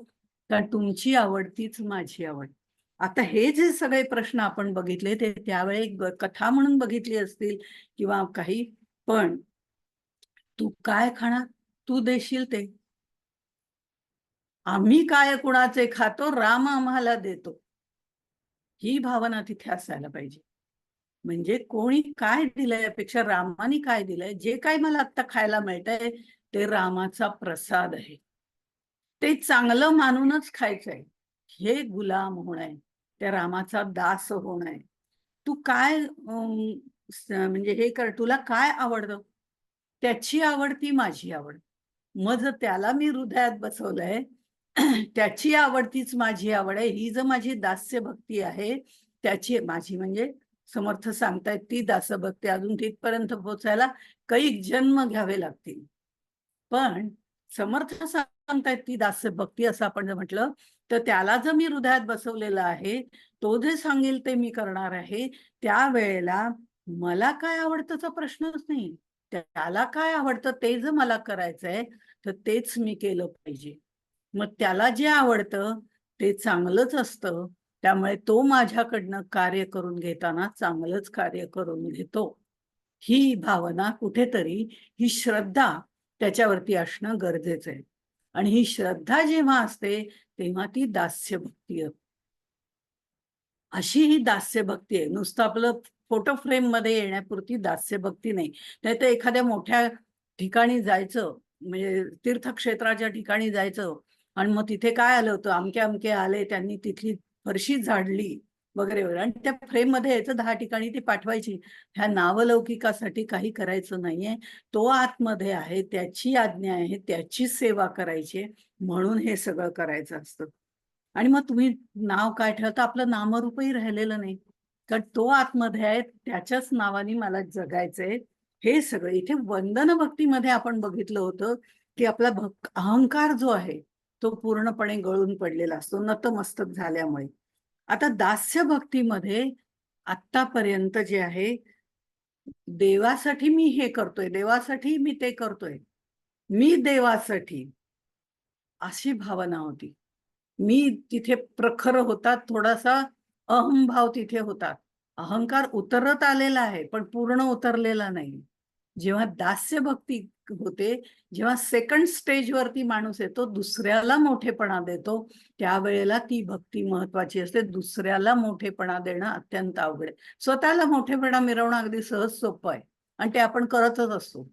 कारण तुमची आवड तीच माझी आवड. आता हे जे सगळे प्रश्न आपण बघितले ते त्यावेळी कथा म्हणून बघितली असतील किंवा काही, पण तू काय खाणार? तू देशील ते. आम्ही काय कुणाचे खातो, राम आम्हाला देतो. ही भावना तिथे असायला पाहिजे. म्हणजे कोणी काय दिलंय यापेक्षा रामानी काय दिलंय, जे काही मला आत्ता खायला मिळतंय, ते रामाचा प्रसाद आहे. ते चांगलं मानूनच खायचंय. हे गुलाम होणं आहे. त्या रामाचा दास होणं आहे. तू काय म्हणजे हे कर, तुला काय आवडतं? त्याची आवड ती माझी आवड. मग जर त्याला मी हृदयात बसवलंय, त्याची आवड तीच माझी आवड आहे. ही जर माझी दास्य भक्ती आहे, त्याची माझी म्हणजे समर्थ सांगतायत ती दासभक्ती अजून तिथपर्यंत पोहोचायला कैक जन्म घ्यावे लागतील. पण समर्थ सांगतायत ती दास्यभक्ती असं आपण जर म्हटलं, तर त्याला जर मी हृदयात बसवलेलं आहे, तो जे सांगेल ते मी करणार आहे, त्यावेळेला मला काय आवडतंचा प्रश्नच नाही. त्याला काय आवडतं ते जर मला करायचंय, तर तेच मी केलं पाहिजे. मग त्याला जे आवडतं ते चांगलंच असतं. त्यामुळे तो माझ्याकडनं कार्य करून घेताना चांगलंच कार्य करून घेतो. ही भावना कुठेतरी, ही श्रद्धा त्याच्यावरती असणं गरजेचं आहे. आणि ही श्रद्धा जेव्हा असते, तेव्हा ती दास्यभक्ती अशी ही दास्यभक्ती आहे. नुसतं आपलं फोटो फ्रेममध्ये येण्यापुरती दास्यभक्ती नाही. नाहीतर एखाद्या मोठ्या ठिकाणी जायचं, म्हणजे तीर्थक्षेत्राच्या ठिकाणी जायचं आणि मग तिथे काय आलं होतं, अमके-अमके आले, त्यांनी तिथली फरशी झाडली. वगैरे वगैरे. आणि त्या फ्रेम मध्ये यायचं 10 ठिकाणी ती पाठवायची. ह्या नावलौकिकासाठी काही करायचं नाहीये, तो आतमध्ये आहे, त्याची आज्ञा आहे, त्याची सेवा करायची आहे, म्हणून हे सगळं करायचं असतं. आणि मग तुम्ही नाव काय ठेवता, आपलं नामरूपही राहिलेलं नाही, कारण तो आतमध्ये आहे, त्याच्याच नावाने मला जगायचंय. हे सगळं इथे वंदन भक्तीमध्ये आपण बघितलं होतं की आपला अहंकार जो आहे तो पूर्णपणे गळून पडलेला असतो नतमस्तक झाल्यामुळे. आता दास्य भक्तीमध्ये आतापर्यंत जे आहे, देवासाठी मी हे करतोय, देवासाठी मी ते करतोय, मी देवासाठी, अशी भावना होती. मी तिथे प्रखर होता, थोडासा अहंभाव तिथे होता. अहंकार उतरत आलेला आहे पण पूर्ण उतरलेला नाही. जेव्हा दास्य भक्ती होते, जेव्हा सेकंड स्टेजवरती माणूस येतो, दुसऱ्याला मोठेपणा देतो, त्यावेळेला ती भक्ती महत्वाची असते. दुसऱ्याला मोठेपणा देणं अत्यंत अवघड आहे. स्वतःला मोठेपणा मिरवणं अगदी सहज सोपं आहे आणि ते आपण करतच असतो.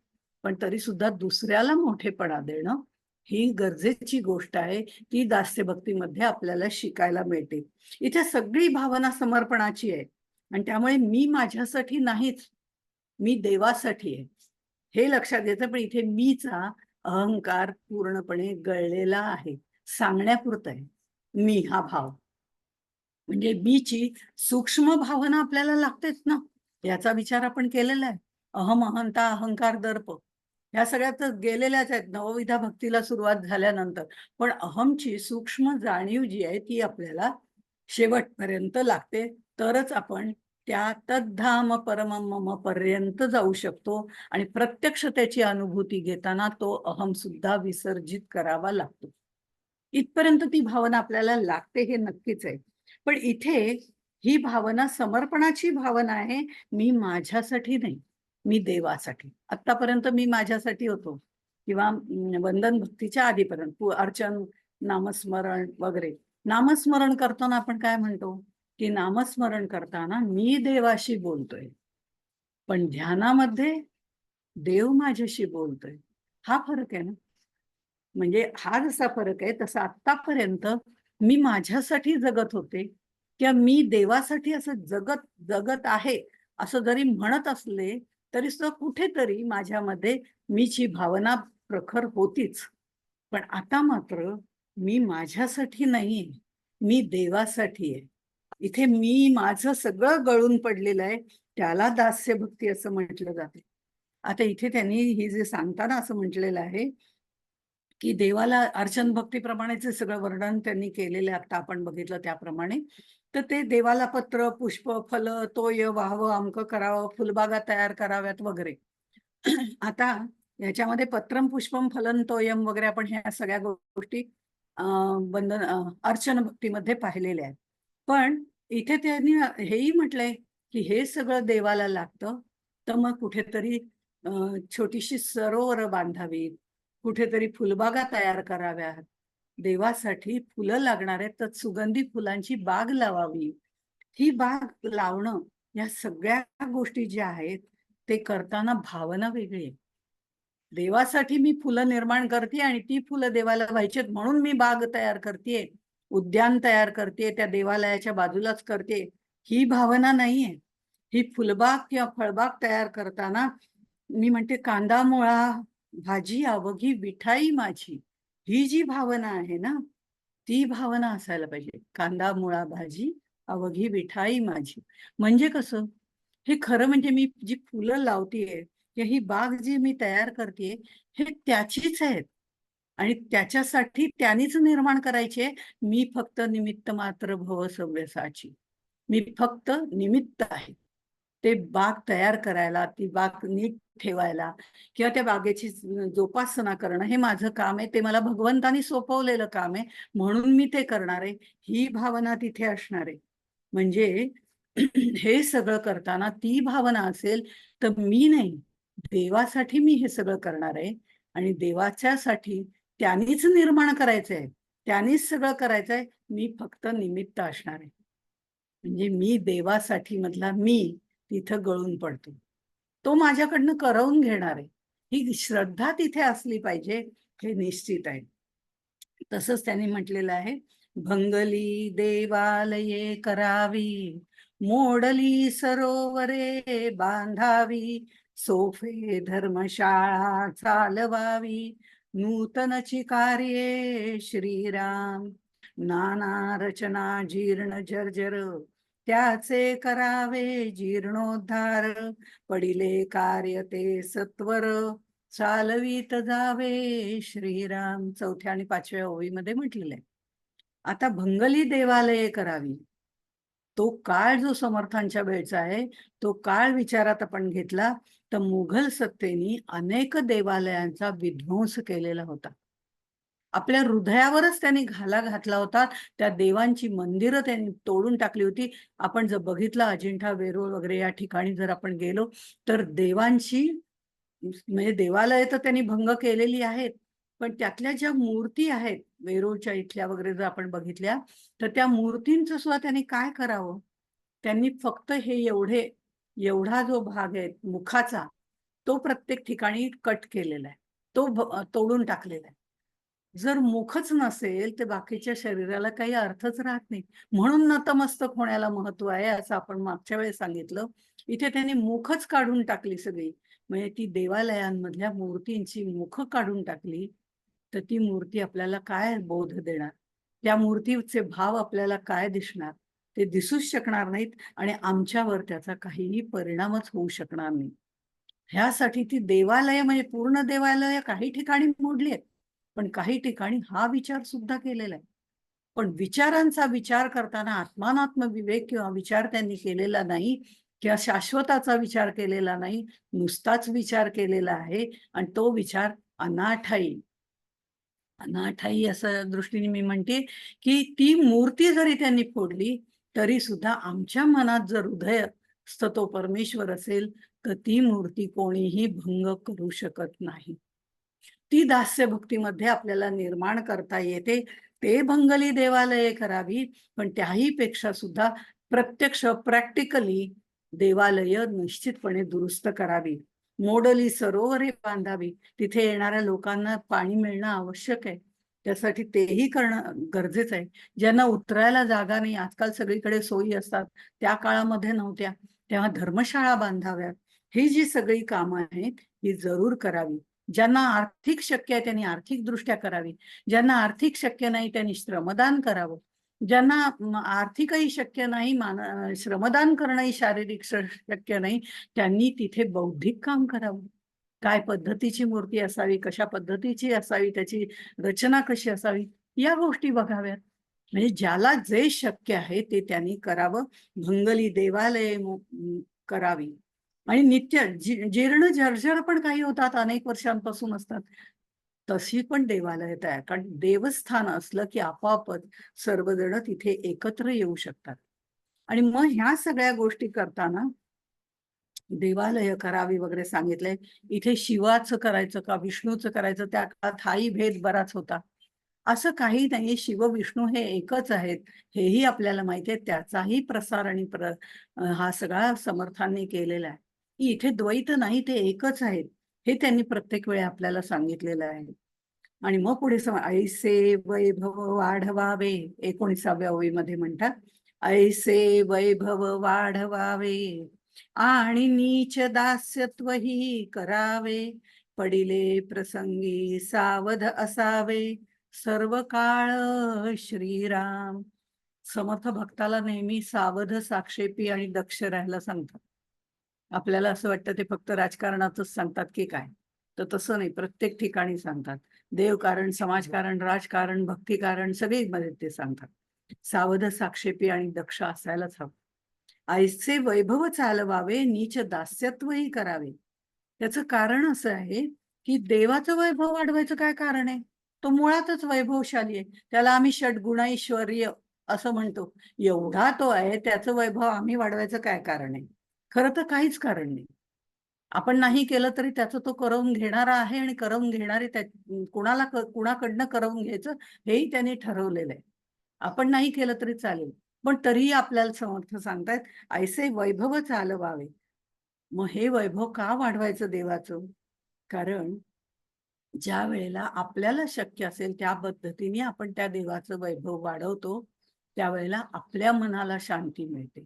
पण तरी सुद्धा दुसऱ्याला मोठेपणा देणं ही गरजेची गोष्ट आहे. ती दास्य भक्तीमध्ये आपल्याला शिकायला मिळते. इथे सगळी भावना समर्पणाची आहे आणि त्यामुळे मी माझ्यासाठी नाहीच, मी देवासाठी आहे हे लक्षात येतं. पण इथे मीचा अहंकार पूर्णपणे गळलेला आहे, सांगण्यापुरता आहे मी हा भाव. म्हणजे मीची सूक्ष्म भावना आपल्याला लागतेच ना, याचा विचार आपण केलेला आहे. अहम, अहंता, अहंकार, दर्प ह्या सगळ्यात गेलेल्याच आहेत नवविधा भक्तीला सुरुवात झाल्यानंतर. पण अहमची सूक्ष्म जाणीव जी आहे ती आपल्याला शेवटपर्यंत लागते, तरच आपण त्या तद्धाम परमम मम पर्यंत जाऊ शकतो आणि प्रत्यक्ष त्याची अनुभूती घेताना तो अहम सुद्धा विसर्जित करावा लागतो. इथपर्यंत ती भावना आपल्याला लागते हे नक्कीच आहे. पण इथे ही भावना समर्पणाची भावना आहे, मी माझ्यासाठी नाही, मी देवासाठी. आतापर्यंत मी माझ्यासाठी होतो किंवा वंदन भक्तीच्या आधीपर्यंत अर्चन, नामस्मरण वगैरे. नामस्मरण करताना आपण काय म्हणतो की नामस्मरण करताना मी देवाशी बोलतोय, पण ध्यानामध्ये देव माझ्याशी बोलतोय. हा फरक आहे ना. म्हणजे हा जसा फरक आहे तसा आतापर्यंत मी माझ्यासाठी जगत होते किंवा मी देवासाठी असं जगत जगत आहे असं जरी म्हणत असले तरी सुद्धा कुठेतरी माझ्यामध्ये मीची भावना प्रखर होतीच. पण आता मात्र मी माझ्यासाठी नाहीये, मी देवासाठी आहे. इथे मी माझं सगळं गळून पडलेलं आहे, त्याला दास्य भक्ती असं म्हटलं जाते. आता इथे त्यांनी ही जे सांगताना असं म्हटलेलं आहे की देवाला अर्चन भक्तीप्रमाणेच सगळं वर्णन त्यांनी केलेलं आहे, आता आपण बघितलं त्याप्रमाणे. तर ते देवाला पत्र, पुष्प, फल, तोय वाहावं, अमकं करावं, फुलबागा तयार कराव्यात वगैरे. आता याच्यामध्ये पत्रम, पुष्पम, फलन, तोयम वगैरे आपण ह्या सगळ्या गोष्टी अर्चन भक्तीमध्ये पाहिलेल्या आहेत. पण इथे त्यांनी हेही म्हटलंय की हे सगळं देवाला लागतं, तर मग कुठेतरी छोटीशी सरोवर बांधावीत, कुठेतरी फुलबागा तयार कराव्यात, देवासाठी फुलं लागणार आहेत तर सुगंधी फुलांची बाग लावावी. ही बाग लावणं, या सगळ्या गोष्टी ज्या आहेत ते करताना भावना वेगळी आहे. देवासाठी मी फुलं निर्माण करते आणि ती फुलं देवाला व्हायचेत म्हणून मी बाग तयार करते, उद्यान तयार करते, त्या देवालयाच्या बाजूलाच करते, ही भावना नाहीये. ही फुलबाग किंवा फळबाग तयार करताना मी म्हणते कांदा मुळा भाजी अवघी विठाई माझी, ही जी भावना आहे ना, ती भावना असायला पाहिजे. कांदा मुळा भाजी अवघी विठाई माझी म्हणजे कसं, हे खरं म्हणजे मी जी फुलं लावतीये किंवा ही बाग जी मी तयार करते हे त्याचीच आहेत आणि त्याच्यासाठी त्यांनीच निर्माण करायचे. मी फक्त निमित्त मात्र भव सव्यसाची, मी फक्त निमित्त आहे. ते बाग तयार करायला, ती बाग नीट ठेवायला किंवा त्या बागेची जोपासना करणं हे माझं काम आहे. ते मला भगवंतानी सोपवलेलं काम आहे म्हणून मी ते करणार आहे, ही भावना तिथे असणार आहे. म्हणजे हे सगळं करताना ती भावना असेल तर मी नाही, देवासाठी मी हे सगळं करणार आहे आणि देवाच्यासाठी त्यांनीच निर्माण करायचंय, त्यांनीच सगळं करायचंय, मी फक्त निमित्त असणार आहे. म्हणजे मी देवासाठी मधला मी तिथं गळून पडतो, तो माझ्याकडनं करवून घेणार आहे. ही श्रद्धा तिथे असली पाहिजे हे निश्चित आहे. तसंच त्यांनी म्हटलेलं आहे भंगली देवालये करावी, मोडली सरोवरे बांधावी, सोफे धर्मशाळा चालवावी, नूतनची कार्ये श्रीराम. नाना रचना जीर्ण जर्जर, त्याचे करावे जीर्णोद्धार, पडिले कार्य ते सत्वर, चालवीत जावे श्रीराम. चौथ्या आणि पाचव्या ओळीमध्ये म्हटलेलं आहे. आता भंगली देवालये करावी, तो काळ जो समर्थांच्या वेळचा आहे, तो काळ विचारात आपण घेतला तर मुघल सत्तेने अनेक देवालयांचा विध्वंस केलेला होता. आपल्या हृदयावरच त्यांनी घाला घातला होता. त्या देवांची मंदिरं त्यांनी तोडून टाकली होती. आपण जर बघितलं अजिंठा वेरूळ वगैरे या ठिकाणी जर आपण गेलो तर देवांची म्हणजे देवालय तर त्यांनी भंग केलेली आहेत, पण त्यातल्या ज्या मूर्ती आहेत वेरूळच्या इथल्या वगैरे जर आपण बघितल्या तर त्या मूर्तींचं सुद्धा त्यांनी काय करावं, त्यांनी फक्त हे एवढा जो भाग आहे मुखाचा, तो प्रत्येक ठिकाणी कट केलेला आहे, तो तोडून टाकलेला आहे. जर मुखच नसेल तर बाकीच्या शरीराला काही अर्थच राहत नाही. म्हणून नतमस्तक होण्याला महत्व आहे असं आपण मागच्या वेळेस सांगितलं. इथे त्यांनी मुखच काढून टाकली सगळी. म्हणजे ती देवालयांमधल्या मूर्तींची मुख काढून टाकली तर ती मूर्ती आपल्याला काय बोध देणार, त्या मूर्तीचे भाव आपल्याला काय दिसणार, ते दिसूच शकणार नाहीत आणि आमच्यावर त्याचा काहीही परिणामच होऊ शकणार नाही. ह्यासाठी ती देवालय म्हणजे पूर्ण देवालय काही ठिकाणी मोडली आहेत, पण काही ठिकाणी हा विचार सुद्धा केलेला आहे. पण विचारांचा विचार करताना आत्मानात्म विवेक किंवा विचार त्यांनी केलेला नाही किंवा शाश्वताचा विचार केलेला नाही, नुसताच विचार केलेला आहे. आणि तो विचार अनाठायी अनाठायी असं दृष्टीने मी म्हणते की ती मूर्ती जरी त्यांनी फोडली तरी सुद्धा आमच्या मनात जर हृदयस्थ तो परमेश्वर असेल तर ती मूर्ती कोणीही भंग करू शकत नाही. ती दास्य भक्तीमध्ये आपल्याला निर्माण करता येते. ते भंगली देवालये करावी, पण त्याही पेक्षा सुद्धा प्रत्यक्ष प्रॅक्टिकली देवालय निश्चितपणे दुरुस्त करावी. मोडली सरोवरे बांधावी, तिथे येणाऱ्या लोकांना पाणी मिळणं आवश्यक आहे. त्यासाठी तेही करणं गरजेचं आहे. ज्यांना उतरायला जागा नाही, आजकाल सगळीकडे सोयी असतात, त्या काळामध्ये नव्हत्या, तेव्हा धर्मशाळा बांधाव्यात. ही जी सगळी कामं आहेत ही जरूर करावी. ज्यांना आर्थिक शक्य आहे त्यांनी आर्थिक दृष्ट्या करावी, ज्यांना आर्थिक शक्य नाही त्यांनी श्रमदान करावं, ज्यांना आर्थिकही शक्य नाही, श्रमदान करणंही शारीरिक शक्य नाही, त्यांनी तिथे बौद्धिक काम करावं. काय पद्धतीची मूर्ती असावी, कशा पद्धतीची असावी, त्याची रचना कशी असावी, या गोष्टी बघाव्यात. म्हणजे ज्याला जे शक्य आहे ते त्यांनी करावं. भंगली देवालये करावी. आणि नित्य जीर्ण जर्जर पण काही होतात, अनेक वर्षांपासून असतात, तशी पण देवालय तयार. कारण देवस्थान असलं की आपोआपच सर्वजण तिथे एकत्र येऊ शकतात. आणि मग ह्या सगळ्या गोष्टी करताना देवालय करावी वगैरे सांगितलंय. इथे शिवाचं करायचं का विष्णूचं करायचं, त्या काळात हाही भेद बराच होता. असं काही नाही, शिव विष्णू हे एकच आहेत हेही आपल्याला माहिती आहे. त्याचाही प्रसार आणि हा सगळा समर्थांनी केलेला आहे की इथे द्वैत नाही, ते एकच आहेत, हे त्यांनी प्रत्येक वेळी आपल्याला सांगितलेलं आहे. आणि मग पुढे ऐसे वैभव वाढवावे 19व्या ओळीमध्ये म्हणतात, ऐसे वैभव वाढवावे आणि नीच दास्यत्व ही करावे, पडिले प्रसंगी सावध असावे, सर्व काळ श्रीराम. समर्थ भक्ताला नेहमी सावध, साक्षेपी आणि दक्ष राहायला सांगतात. आपल्याला असं वाटतं ते फक्त राजकारणातच सांगतात की काय, तर तसं नाही, प्रत्येक ठिकाणी सांगतात. देवकारण, समाजकारण, राजकारण, भक्तिकारण सगळीमध्ये ते सांगतात. सावध, साक्षेपी आणि दक्ष असायलाच हवं. ऐसे वैभव चालवावे, नीच दास्यत्वही करावे. त्याचं कारण असं आहे की देवाचं वैभव वाढवायचं काय कारण आहे, तो मुळातच वैभवशाली आहे. त्याला आम्ही षड्गुणैश्वर्य असं म्हणतो. एवढा तो आहे, त्याचं वैभव आम्ही वाढवायचं काय कारण आहे? खरं तर काहीच कारण नाही. आपण नाही केलं तरी त्याचं तो करवून घेणारा आहे आणि करवून घेणारे त्या कुणाकडनं करवून घ्यायचं हेही त्यांनी ठरवलेलं आहे. आपण नाही केलं तरी चालेल, पण तरीही आपल्याला समर्थ सांगतायत ऐसे वैभव चालवावे. मग हे वैभव का वाढवायचं देवाचं? कारण ज्या वेळेला आपल्याला शक्य असेल त्या पद्धतीने आपण त्या देवाचं वैभव वाढवतो, त्यावेळेला आपल्या मनाला शांती मिळते.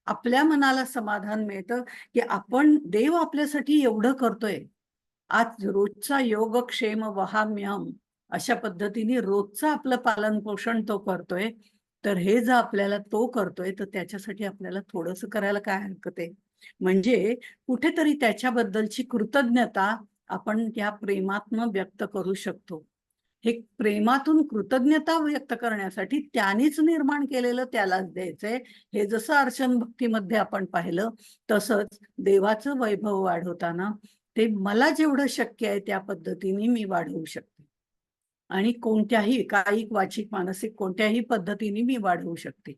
आपल्या मनाला समाधान मिळतं, की आपण देव आपल्यासाठी एवढं करतोय. आज रोजचा योगक्षेम वहाम्यहम् अशा पद्धतीने रोजचं आपलं पालन-पोषण तो करतोय. तर हे जर आपल्याला तो करतोय, तर त्याच्यासाठी आपल्याला थोडंसं करायला काय हरकत आहे? म्हणजे कुठेतरी त्याच्याबद्दलची कृतज्ञता आपण त्या प्रेमातनं व्यक्त करू शकतो. हे प्रेमातून कृतज्ञता व्यक्त करण्यासाठी त्यानेच निर्माण केलेलं त्यालाच द्यायचंय. हे जसं अर्चन भक्तीमध्ये आपण पाहिलं, तसंच देवाचं वैभव वाढवताना ते मला जेवढं शक्य आहे त्या पद्धतीने मी वाढवू शकते. आणि कोणत्याही कायिक, वाचिक, मानसिक कोणत्याही पद्धतीने मी वाढवू शकते.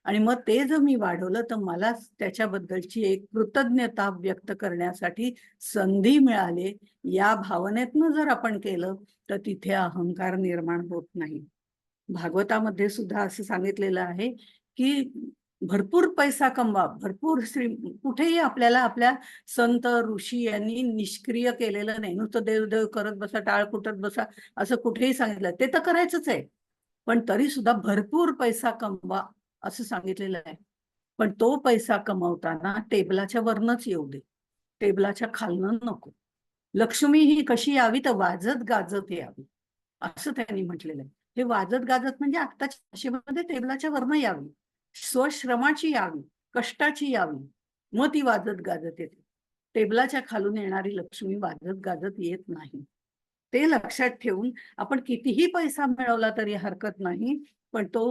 आणि मग ते जर मी वाढवलं तर मला त्याच्याबद्दलची एक कृतज्ञता व्यक्त करण्यासाठी संधी मिळाली. या भावनेतनं जर आपण केलं तर तिथे अहंकार निर्माण होत नाही. भागवतामध्ये सुद्धा असं सांगितलेलं आहे, की भरपूर पैसा कमवा, भरपूर कुठेही आपल्याला आपल्या संत, ऋषी यांनी निष्क्रिय केलेलं नाही. नुसतं देव-देव करत बसा, टाळ कुटत बसा, असं कुठेही सांगितलं. ते तर करायचंच आहे. पण तरी सुद्धा भरपूर पैसा कमवा, असं सांगितलेलं आहे. पण तो पैसा कमवताना टेबलाच्या वरनच येऊ दे. टेबलाच्या खालनं नको. लक्ष्मी ही कशी यावी तर वाजत-गाजत यावी, असं त्यांनी म्हटलेलं आहे. हे वाजत-गाजत म्हणजे आत्ताच्या भाषेमध्ये टेबलाच्या वरनं यावी. स्वश्रमाची यावी, कष्टाची यावी. मग ती वाजत-गाजत येते. टेबलाच्या खालून येणारी लक्ष्मी वाजत-गाजत येत नाही. ते लक्षात ठेवून आपण कितीही पैसा मिळवला तरी हरकत नाही. पण तो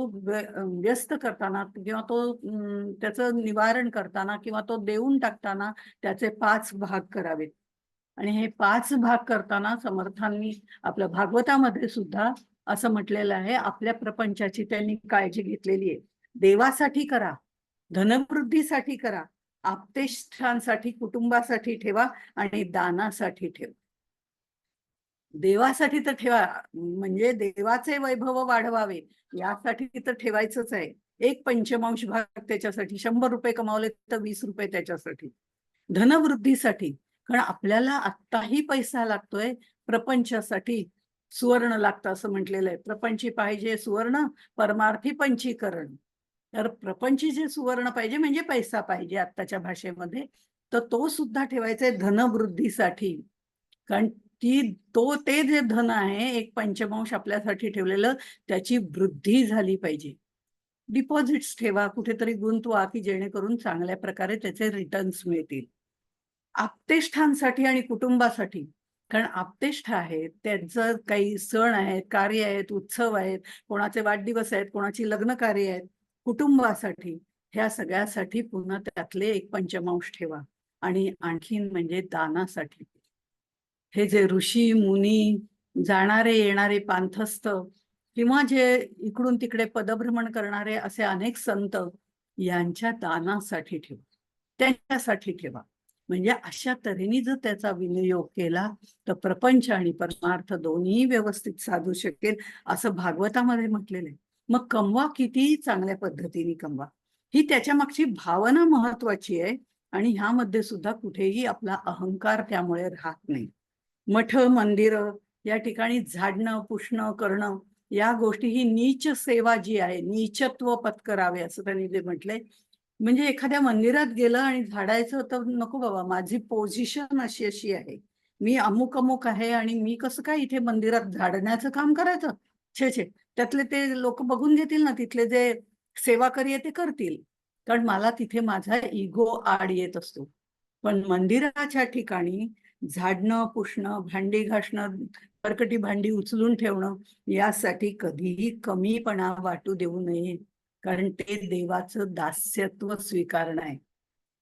व्यस्त करताना किंवा तो त्याचं निवारण करताना किंवा तो देऊन टाकताना त्याचे 5 भाग करावेत. आणि हे 5 भाग करताना समर्थांनी आपल्या भागवतामध्ये सुद्धा असं म्हटलेलं आहे, आपल्या प्रपंचाची त्यांनी काळजी घेतलेली आहे. देवासाठी करा, धनवृद्धीसाठी करा, आप्तेष्टांसाठी, कुटुंबासाठी ठेवा आणि दानासाठी ठेवा. देवासाठी तर ठेवा, म्हणजे देवाचे वैभव वाढवावे यासाठी तर ठेवायचंच आहे. एक पंचमांश भाग त्याच्यासाठी, ₹100 कमावले तर ₹20 त्याच्यासाठी. धनवृद्धीसाठी, कारण आपल्याला आत्ताही पैसा लागतोय प्रपंचासाठी. सुवर्ण लागतं असं म्हटलेलं आहे. प्रपंची पाहिजे सुवर्ण, परमार्थी पंचीकरण. तर प्रपंची जे सुवर्ण पाहिजे म्हणजे पैसा पाहिजे आत्ताच्या भाषेमध्ये. तर तो सुद्धा ठेवायचा आहे धनवृद्धीसाठी. कारण ते जे धन आहे, एक पंचमांश आपल्यासाठी ठेवलेलं, त्याची वृद्धी झाली पाहिजे. डिपॉझिट्स ठेवा, कुठेतरी गुंतवा, की जेणेकरून चांगल्या प्रकारे त्याचे रिटर्न्स मिळतील. आप्तेष्टांसाठी आणि कुटुंबासाठी, कारण आप्तेष्ट आहेत, त्यांचं काही सण आहेत, कार्य आहेत, उत्सव आहेत, कोणाचे वाढदिवस आहेत, कोणाची लग्न कार्य आहेत, कुटुंबासाठी, ह्या सगळ्यासाठी पुन्हा त्यातले एक पंचमांश ठेवा. आणि आणखीन म्हणजे दानासाठी. हे जे ऋषी, मुनी, जाणारे येणारे पांथस्थ किंवा जे इकडून तिकडे पदभ्रमण करणारे असे अनेक संत, यांच्या दानासाठी ठेवा, त्यांच्यासाठी ठेवा. म्हणजे अशा तऱ्हेने जर त्याचा विनियोग केला तर प्रपंच आणि परमार्थ दोन्ही व्यवस्थित साधू शकेल, असं भागवतामध्ये म्हटलेलं आहे. मग कमवा, कितीही चांगल्या पद्धतीने कमवा. ही त्याच्या मागची भावना महत्वाची आहे. आणि ह्यामध्ये सुद्धा कुठेही आपला अहंकार त्यामुळे राहत नाही. मठ, मंदिरं या ठिकाणी झाडणं, पुसणं करणं, या गोष्टी ही नीच सेवा जी आहे, नीचत्व पत्करावे असं त्यांनी जे म्हटलंय. म्हणजे एखाद्या मंदिरात गेलं आणि झाडायचं तर नको बाबा, माझी पोझिशन अशी अशी आहे, मी अमुक अमुक आहे आणि मी कसं काय इथे मंदिरात झाडण्याचं काम करायचं. छे छे, त्यातले ते लोक बघून घेतील ना, तिथले जे सेवाकरी आहे ते करतील, कारण मला तिथे माझा इगो आड येत असतो. पण मंदिराच्या ठिकाणी झाडणं, पुसणं, भांडी घासणं, कर्कटी भांडी उचलून ठेवणं, यासाठी कधीही कमीपणा वाटू देऊ नये. कारण ते देवाचं दास्यत्व स्वीकारणं आहे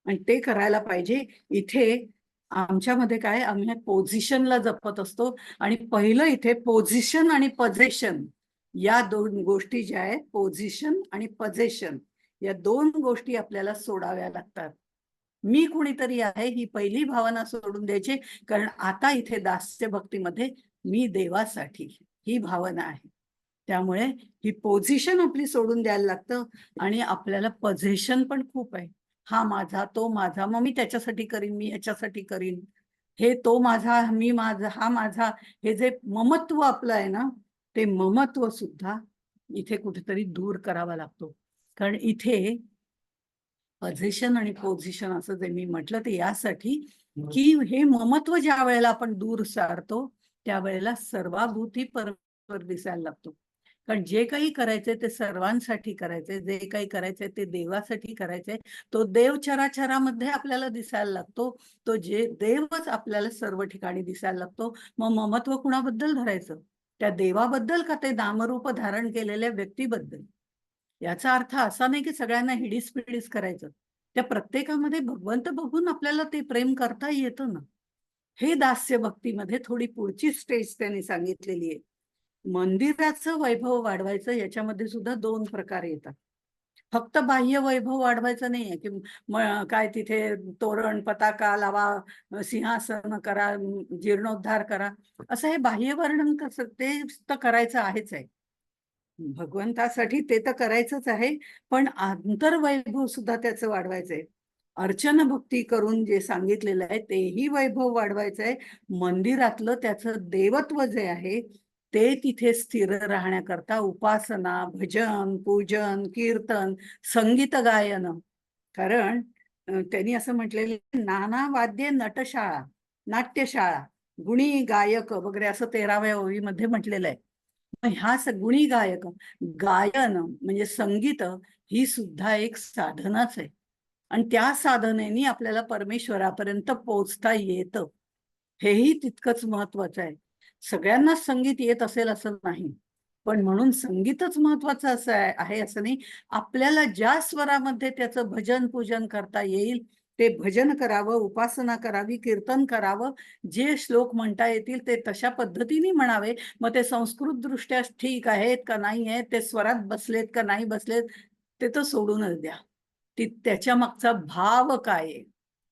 आणि ते करायला पाहिजे. इथे आमच्यामध्ये काय, आम्ही पोझिशनला जपत असतो आणि पहिलं इथे पोझिशन आणि पजेशन या 2 गोष्टी ज्या आहेत, पोझिशन आणि पजेशन, या 2 गोष्टी आपल्याला सोडाव्या लागतात. मी कुणीतरी आहे ही पहिली भावना सोडून द्यायची, कारण आता इथे दास्य भक्तीमध्ये मी देवासाठी, ही भावना आहे. त्यामुळे ही पोझिशन आपली सोडून द्यायला लागतं आणि आपल्याला पजेशन पण खूप आहे. हा माझा, तो माझा, मग मी त्याच्यासाठी करीन, मी याच्यासाठी करीन. हे तो माझा, मी माझा, हा माझा, हे जे ममत्व आपलं आहे ना, ते ममत्व सुद्धा इथे कुठेतरी दूर करावा लागतो. कारण इथे पोझिशन आणि पोझिशन असं जे मी म्हटलं ते यासाठी की हे ममत्व ज्या वेळेला आपण दूर सारतो त्यावेळेला सर्वाभूती परस्पर दिसायला लागतो. कारण जे काही करायचंय ते सर्वांसाठी करायचंय, जे काही करायचंय ते देवासाठी करायचंय. तो देव चराचरामध्ये आपल्याला दिसायला लागतो. तो जे देवच आपल्याला सर्व ठिकाणी दिसायला लागतो. मग ममत्व कुणाबद्दल धरायचं? त्या देवाबद्दल का ते नामरूप धारण केलेल्या व्यक्तीबद्दल? याचा अर्थ असा नाही की सगळ्यांना हिडीस पिडीस करायचं. त्या प्रत्येकामध्ये भगवंत बघून आपल्याला ते प्रेम करता येतं ना. हे दास्य भक्तीमध्ये थोडी पुढची स्टेज त्यांनी सांगितलेली आहे. मंदिराचं वैभव वाढवायचं याच्यामध्ये सुद्धा 2 प्रकार येतात. फक्त बाह्य वैभव वाढवायचं नाहीये की काय तिथे तोरण पताका लावा, सिंहासन करा, जीर्णोद्धार करा, असं हे बाह्य वर्णन कसं ते तर करायचं आहेच आहे. भगवंतासाठी ते तर करायचंच आहे, पण आंतरवैभव सुद्धा त्याचं वाढवायचंय. अर्चन भक्ती करून जे सांगितलेलं आहे तेही वैभव वाढवायचंय. मंदिरातलं त्याचं देवत्व जे आहे ते तिथे स्थिर राहण्याकरता उपासना, भजन, पूजन, कीर्तन, संगीत गायन. कारण त्यांनी असं म्हटलेलं नाना वाद्य नटशाळा, नाट्यशाळा, गुणी गायक वगैरे असं 13व्या ओळीमध्ये म्हटलेलं आहे. ह्या गुणी गायक, गायन म्हणजे संगीत ही सुद्धा एक साधनाच आहे. आणि त्या साधनेने आपल्याला परमेश्वरापर्यंत पोहोचता येतं. हेही तितकंच महत्वाचं आहे. सगळ्यांनाच संगीत येत असेल असं नाही, पण म्हणून संगीतच महत्वाचं असं आहे असं नाही. आपल्याला ज्या स्वरामध्ये त्याचं भजन पूजन करता येईल ते भजन करावं, उपासना करावी, कीर्तन करावं. जे श्लोक म्हणता येतील ते तशा पद्धतीने म्हणावे. मग ते संस्कृत दृष्ट्या ठीक आहेत का नाही आहेत, ते स्वरात बसलेत का नाही बसलेत, ते तर सोडूनच द्या. त्याच्या मागचा भाव काय आहे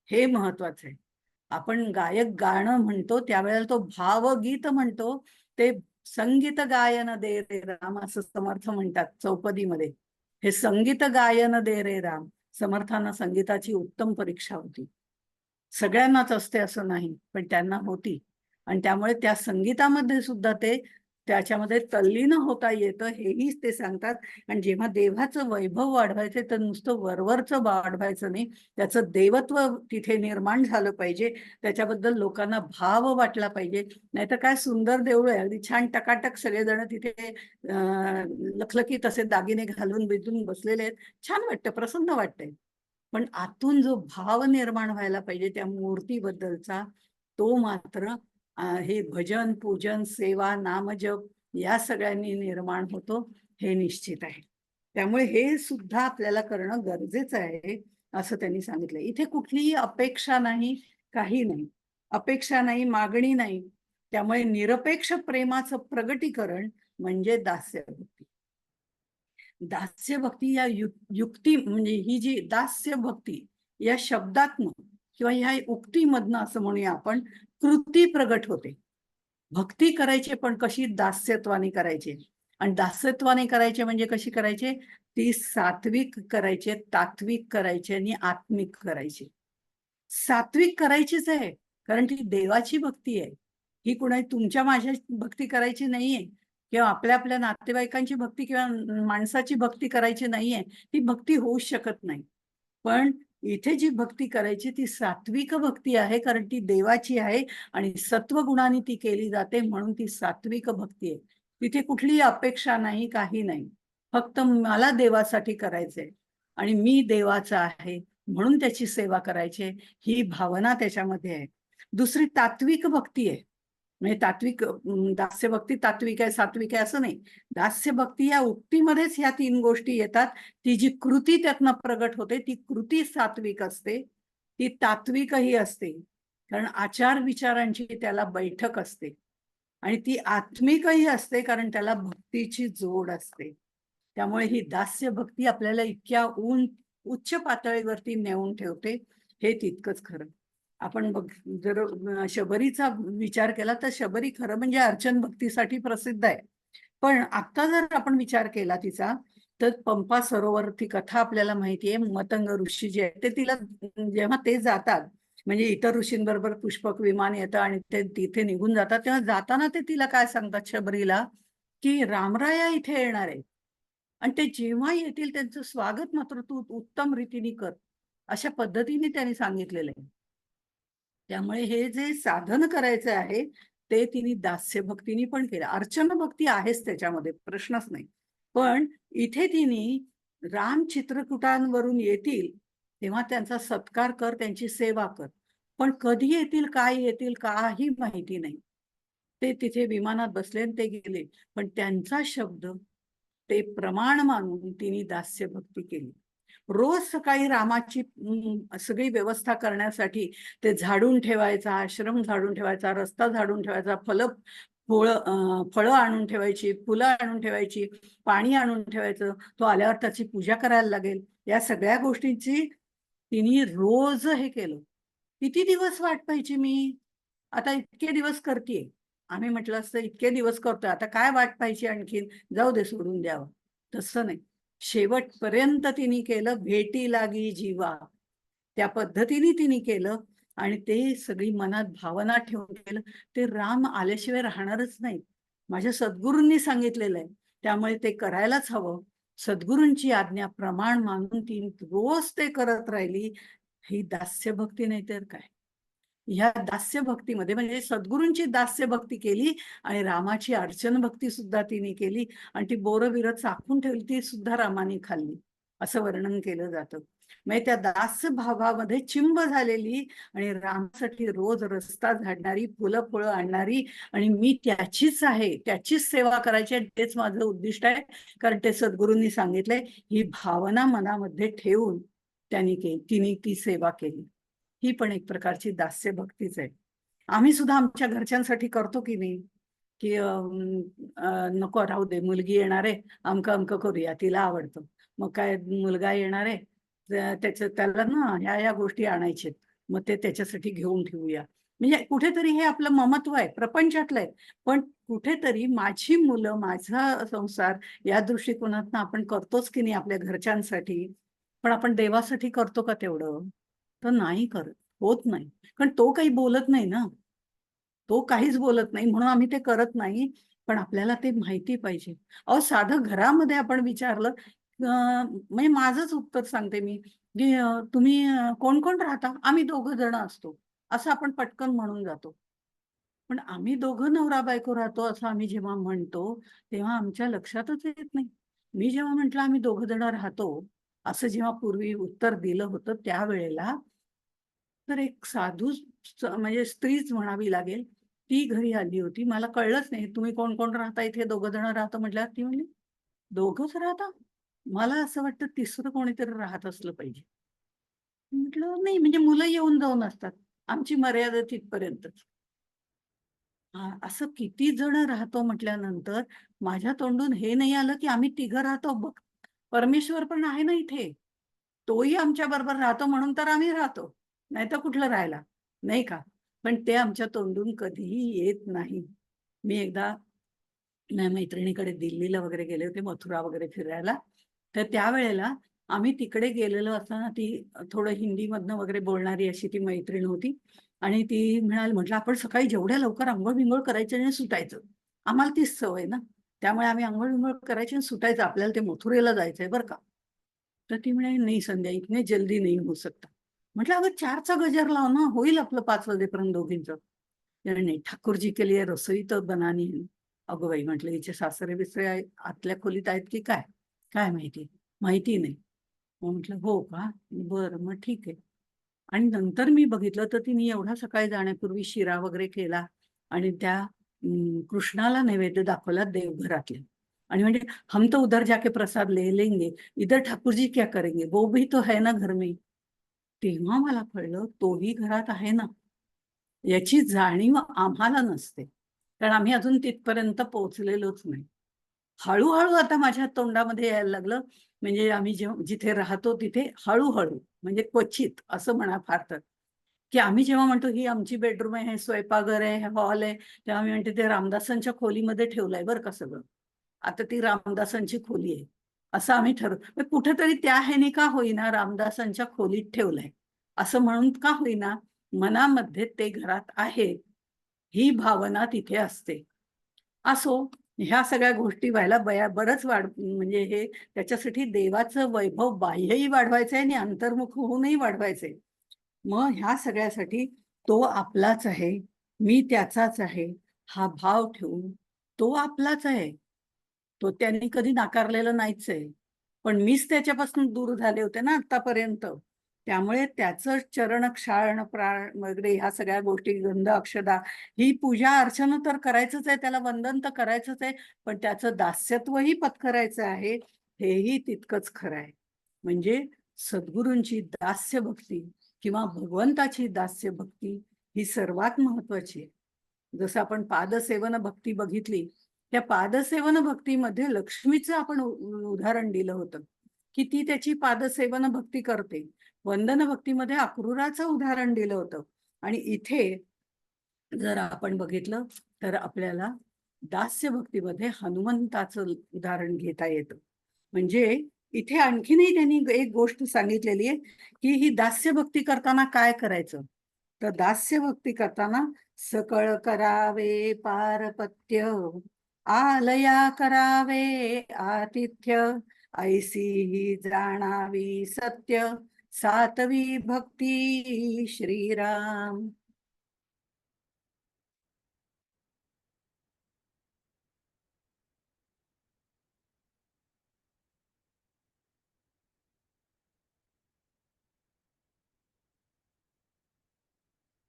हे महत्वाचं आहे. आपण गायक गाणं म्हणतो त्यावेळेला तो भावगीत म्हणतो. ते संगीत गायन दे रे राम असं समर्थ म्हणतात चौपदीमध्ये. हे संगीत गायन दे रे राम. समर्थांना संगीताची उत्तम परीक्षा होती. सगळ्यांनाच असते असं नाही, पण त्यांना होती. आणि त्यामुळे त्या संगीतामध्ये सुद्धा ते त्याच्यामध्ये तल्लीन होता येतं हेही ते सांगतात. आणि जेव्हा देवाचं वैभव वाढवायचं तर नुसतं वरवरचं वाढवायचं नाही, त्याचं देवत्व तिथे निर्माण झालं पाहिजे. त्याच्याबद्दल लोकांना भाव वाटला पाहिजे. नाहीतर काय सुंदर देऊळ आहे, अगदी छान टकाटक सगळेजण तिथे लखलखीत असे दागिने घालून बिजून बसलेले आहेत. छान वाटतं, प्रसन्न वाटतंय. पण आतून जो भाव निर्माण व्हायला पाहिजे त्या मूर्तीबद्दलचा, तो मात्र हे भजन, पूजन, सेवा, नामजप या सगळ्यांनी निर्माण होतो हे निश्चित आहे. त्यामुळे हे सुद्धा आपल्याला करणं गरजेचं आहे असं त्यांनी सांगितलं. इथे कुठलीही अपेक्षा नाही, काही नाही. अपेक्षा नाही, मागणी नाही. त्यामुळे निरपेक्ष प्रेमाचं प्रगटीकरण म्हणजे दास्यभक्ती. दास्य भक्ती या युक्ती म्हणजे ही जी दास्य भक्ती या शब्दातनं किंवा ह्या उक्तीमधनं असं म्हणूया आपण, कृती प्रगट होते. भक्ती करायची पण कशी दास्यत्वाने करायची. आणि दास्यत्वाने करायचे म्हणजे कशी करायचे, ती सात्विक करायचे, तात्विक करायचे आणि आत्मिक करायची. सात्विक करायचीच आहे, कारण ती देवाची भक्ती आहे. ही कुणा तुमच्या माझ्या भक्ती करायची नाहीये किंवा आपल्या आपल्या नातेवाईकांची भक्ती किंवा माणसाची भक्ती करायची नाहीये. ती भक्ती होऊ शकत नाही. पण इथे जी भक्ती करायची ती सात्विक भक्ती आहे, कारण ती देवाची आहे आणि सत्वगुणाने ती केली जाते म्हणून ती सात्विक भक्ती आहे. तिथे कुठलीही अपेक्षा नाही, काही नाही. फक्त मला देवासाठी करायचंय आणि मी देवाचा आहे म्हणून त्याची सेवा करायची, ही भावना त्याच्यामध्ये आहे. दुसरी तात्विक भक्ती आहे. म्हणजे तात्विक दास्य भक्ती तात्विक आहे, सात्विक आहे असं नाही. दास्य भक्ती या उक्तीमध्येच ह्या 3 गोष्टी येतात. ती जी कृती त्यातनं प्रगट होते ती कृती सात्विक असते, ती तात्विकही असते. कारण आचार विचारांची त्याला बैठक असते आणि ती आत्मिकही असते, कारण त्याला भक्तीची जोड असते. त्यामुळे ही दास्य भक्ती आपल्याला इतक्या उच्च पातळीवरती नेऊन ठेवते, हे तितकंच खरं. आपण बघ जर शबरीचा विचार केला तर शबरी खरं म्हणजे अर्चन भक्तीसाठी प्रसिद्ध आहे. पण आता जर आपण विचार केला तिचा, तर पंपा सरोवर ती कथा आपल्याला माहिती आहे. मतंग ऋषी जे आहेत ते तिला जेव्हा ते जातात म्हणजे इतर ऋषींबरोबर पुष्पक विमान येतं आणि ते तिथे निघून जातात, तेव्हा जाताना ते तिला काय सांगतात शबरीला, की रामराया इथे येणार आहे आणि ते जेव्हा येतील त्यांचं स्वागत मात्र तू उत्तम रीतीने कर, अशा पद्धतीने त्यांनी सांगितलेलं आहे. त्यामुळे हे जे साधन करायचं आहे ते तिने दास्य भक्तीने पण केलं. अर्चना भक्ती आहेच त्याच्यामध्ये, प्रश्नच नाही. पण इथे तिने राम चित्रकूटांवरून येतील तेव्हा त्यांचा सत्कार कर, त्यांची सेवा कर. पण कधी येतील, काय येतील, काही माहिती नाही. ते तिथे विमानात बसले आणि ते गेले. पण त्यांचा शब्द ते प्रमाण मानून तिने दास्य भक्ती केली. रोज सकाळी रामाची सगळी व्यवस्था करण्यासाठी ते झाडून ठेवायचा, आश्रम झाडून ठेवायचा, रस्ता झाडून ठेवायचा, फळं आणून ठेवायची, फुलं आणून ठेवायची, पाणी आणून ठेवायचं, तो आल्यावर त्याची पूजा करायला लागेल. या सगळ्या गोष्टींची तिने रोज हे केलं. किती दिवस वाट पाहायची मी? आता इतके दिवस करतेय. आम्ही म्हटलं असतं इतके दिवस करतोय, आता काय वाट पाहायची आणखीन, जाऊ दे, सोडून द्यावं. तसं नाही, शेवटपर्यंत तिने केलं. भेटी लागी जीवा, त्या पद्धतीने तिने केलं आणि ते सगळी मनात भावना ठेवून केलं. ते राम आल्याशिवाय राहणारच नाही, माझ्या सद्गुरूंनी सांगितलेलं आहे, त्यामुळे ते करायलाच हवं. सद्गुरूंची आज्ञा प्रमाण मानून ती रोज ते करत राहिली. ही दास्य भक्ती नाही तर काय. ह्या दास्य भक्तीमध्ये म्हणजे सद्गुरूंची दास्य भक्ती केली आणि रामाची अर्चन भक्ती सुद्धा तिने केली आणि ती बोरं चाखून ठेवली, ती सुद्धा रामाने खाल्ली, असं वर्णन केलं जातं. म्हणजे त्या दास्य भावामध्ये चिंब झालेली आणि रामासाठी रोज रस्ता झाडणारी, फुलं फळं आणणारी आणि मी त्याचीच आहे, त्याचीच सेवा करायची आहे, तेच माझं उद्दिष्ट आहे. कारण ते सद्गुरूंनी सांगितलंय. ही भावना मनामध्ये ठेवून तिने ती सेवा केली. ही पण एक प्रकारची दास्य भक्तीच आहे. आम्ही सुद्धा आमच्या घरच्यांसाठी करतो की नाही, की नको राहू दे, मुलगी येणार आहे, अमकं अमकं करूया, तिला आवडतं. मग काय, मुलगा येणार आहे, त्याला ना ह्या गोष्टी आणायच्या, मग ते त्याच्यासाठी घेऊन ठेवूया. म्हणजे कुठेतरी हे आपलं ममत्व आहे, प्रपंचातलं आहे. पण कुठेतरी माझी मुलं, माझा संसार या दृष्टिकोनातून आपण करतोच की नाही आपल्या घरच्यांसाठी. पण आपण देवासाठी करतो का तेवढं? तर नाही करत, होत नाही. कारण तो काही बोलत नाही ना, तो काहीच बोलत नाही म्हणून आम्ही ते करत नाही. पण आपल्याला ते माहिती पाहिजे. अहो, साधं घरामध्ये आपण विचारलं, म्हणजे माझंच उत्तर सांगते मी, की तुम्ही कोण कोण राहता? आम्ही दोघं जण असतो, असं आपण पटकन म्हणून जातो. पण आम्ही दोघं नवरा बायको राहतो असं आम्ही जेव्हा म्हणतो, तेव्हा आमच्या लक्षातच येत नाही. मी जेव्हा म्हटलं आम्ही दोघं जण राहतो, असं जेव्हा पूर्वी उत्तर दिलं होतं त्यावेळेला, तर एक साधू म्हणजे स्त्रीच म्हणावी लागेल, ती घरी आली होती. मला कळलंच नाही, तुम्ही कोण कोण राहता इथे? दोघं जण राहतो म्हटल्यावर ती म्हणली, दोघंच राहता? मला असं वाटतं तिसरं कोणीतरी राहत असलं पाहिजे. म्हटलं नाही, म्हणजे मुलं येऊन जाऊन असतात, आमची मर्यादा तिथपर्यंतच. असं किती जण राहतो म्हटल्यानंतर माझ्या तोंडून हे नाही आलं, की आम्ही तिघं राहतो. बघ, परमेश्वर पण आहे ना इथे. तोही आमच्या बरोबर राहतो म्हणून तर आम्ही राहतो. नाहीतर कुठलं राहायला, नाही का? पण ते आमच्या तोंडून कधीही येत नाही. मी एकदा माझ्या मैत्रिणीकडे दिल्लीला वगैरे गेले होते, मथुरा वगैरे फिरायला. तर त्यावेळेला आम्ही तिकडे गेलेलो असताना ती थोडं हिंदीमधनं वगैरे बोलणारी अशी ती मैत्रीण होती आणि ती म्हटलं, आपण सकाळी जेवढ्या लवकर अंघोळ-बिंघोळ करायचं आणि सुटायचं. आम्हाला तीच सवय ना. त्यामुळे आम्ही अंघोळ-बिंघोळ करायची आणि सुटायचं. आपल्याला ते मथुरेला जायचंय बरं का. तर ती म्हणे, "नहीं संध्या, इतने जल्दी नहीं हो सकता." म्हटलं, "अगं 4चा गजर लाव ना, होईल आपलं 5 वाजेपर्यंत दोघींचं." नाही, ठाकुर जी के लिए रसोई तो बनानी है. अगं बाई, म्हटलं हिचे सासरे-बिसरे आतल्या खोलीत आहेत की काय? काय माहिती? माहिती नाही. मग म्हटलं, "हो का? बरं, मग ठीक आहे." आणि नंतर मी बघितलं तर तिने एवढा सकाळी जाण्यापूर्वी शिरा वगैरे केला आणि त्या कृष्णाला नैवेद्य दाखवला देवघरातले आणि म्हणजे, "हम तो उधर जाके प्रसाद ले लेंगे, इधर ठाकुर जी क्या करेंगे? वो भी तो है ना घर में." तेव्हा मला कळलं, तोही घरात आहे ना. याची जाणीव आम्हाला नसते. कारण आम्ही अजून तिथपर्यंत पोहोचलेलोच नाही. हळू-हळू आता माझ्या तोंडामध्ये यायला लागलं. म्हणजे आम्ही जिथे राहतो तिथे हळू-हळू म्हणजे क्वचित असं म्हणा फार तर, की आम्ही जेव्हा म्हणतो ही आमची बेडरूम आहे, हे स्वयंपाकघर आहे, हे हॉल आहे, तेव्हा मी म्हणते ते रामदासांच्या खोलीमध्ये ठेवलंय बरं का सगळं. आता ती रामदासांची खोली आहे. असं आम्ही ठरवलं. कुठेतरी त्या ह्याने का होईना रामदासांच्या खोलीत ठेवलंय. असं म्हणून का होईना, मनामध्ये ते घरात आहेत, ही भावना तिथे असते. असो, ह्या सगळ्या गोष्टी व्हायला बरंच म्हणजे हे त्याच्यासाठी देवाचं वैभव बाह्यही वाढवायचंय आणि अंतर्मुख होऊनही वाढवायचंय. मग ह्या सगळ्यासाठी तो आपलाच आहे, मी त्याचाच आहे, हा भाव ठेवून तो आपलाच आहे. तो त्यांनी कधी नाकारलेला नाहीच आहे. पण मीच त्याच्यापासून दूर झाले होते ना आतापर्यंत. त्यामुळे त्याचं चरण क्षाळण प्राण वगैरे ह्या सगळ्या गोष्टी गंध अक्षदा ही पूजा अर्चना तर करायचंच आहे, त्याला वंदन तर करायचंच आहे, पण त्याचं दास्यत्वही पत्करायचं आहे, हेही तितकंच खरं आहे. म्हणजे सद्गुरूंची दास्य भक्ती किंवा भगवंताची दास्य भक्ती ही सर्वात महत्वाची आहे. जसं आपण पादसेवन भक्ती बघितली, त्या पादसेवन भक्तीमध्ये लक्ष्मीचं आपण उदाहरण दिलं होतं, की ती त्याची पादसेवन भक्ती करते. वंदन भक्तीमध्ये अक्रूराचं उदाहरण दिलं होतं. आणि इथे जर आपण बघितलं तर आपल्याला दास्य भक्तीमध्ये हनुमंताचं उदाहरण घेता येतं. म्हणजे इथे आणखीनही त्यांनी एक गोष्ट सांगितलेली आहे, की ही दास्य भक्ती करताना काय करायचं. तर दास्य भक्ती करताना सकळ करावे पारपत्य, आलया करावे आतिथ्य, ऐसी ही जाणावी सत्य, सातवी भक्ती श्रीराम.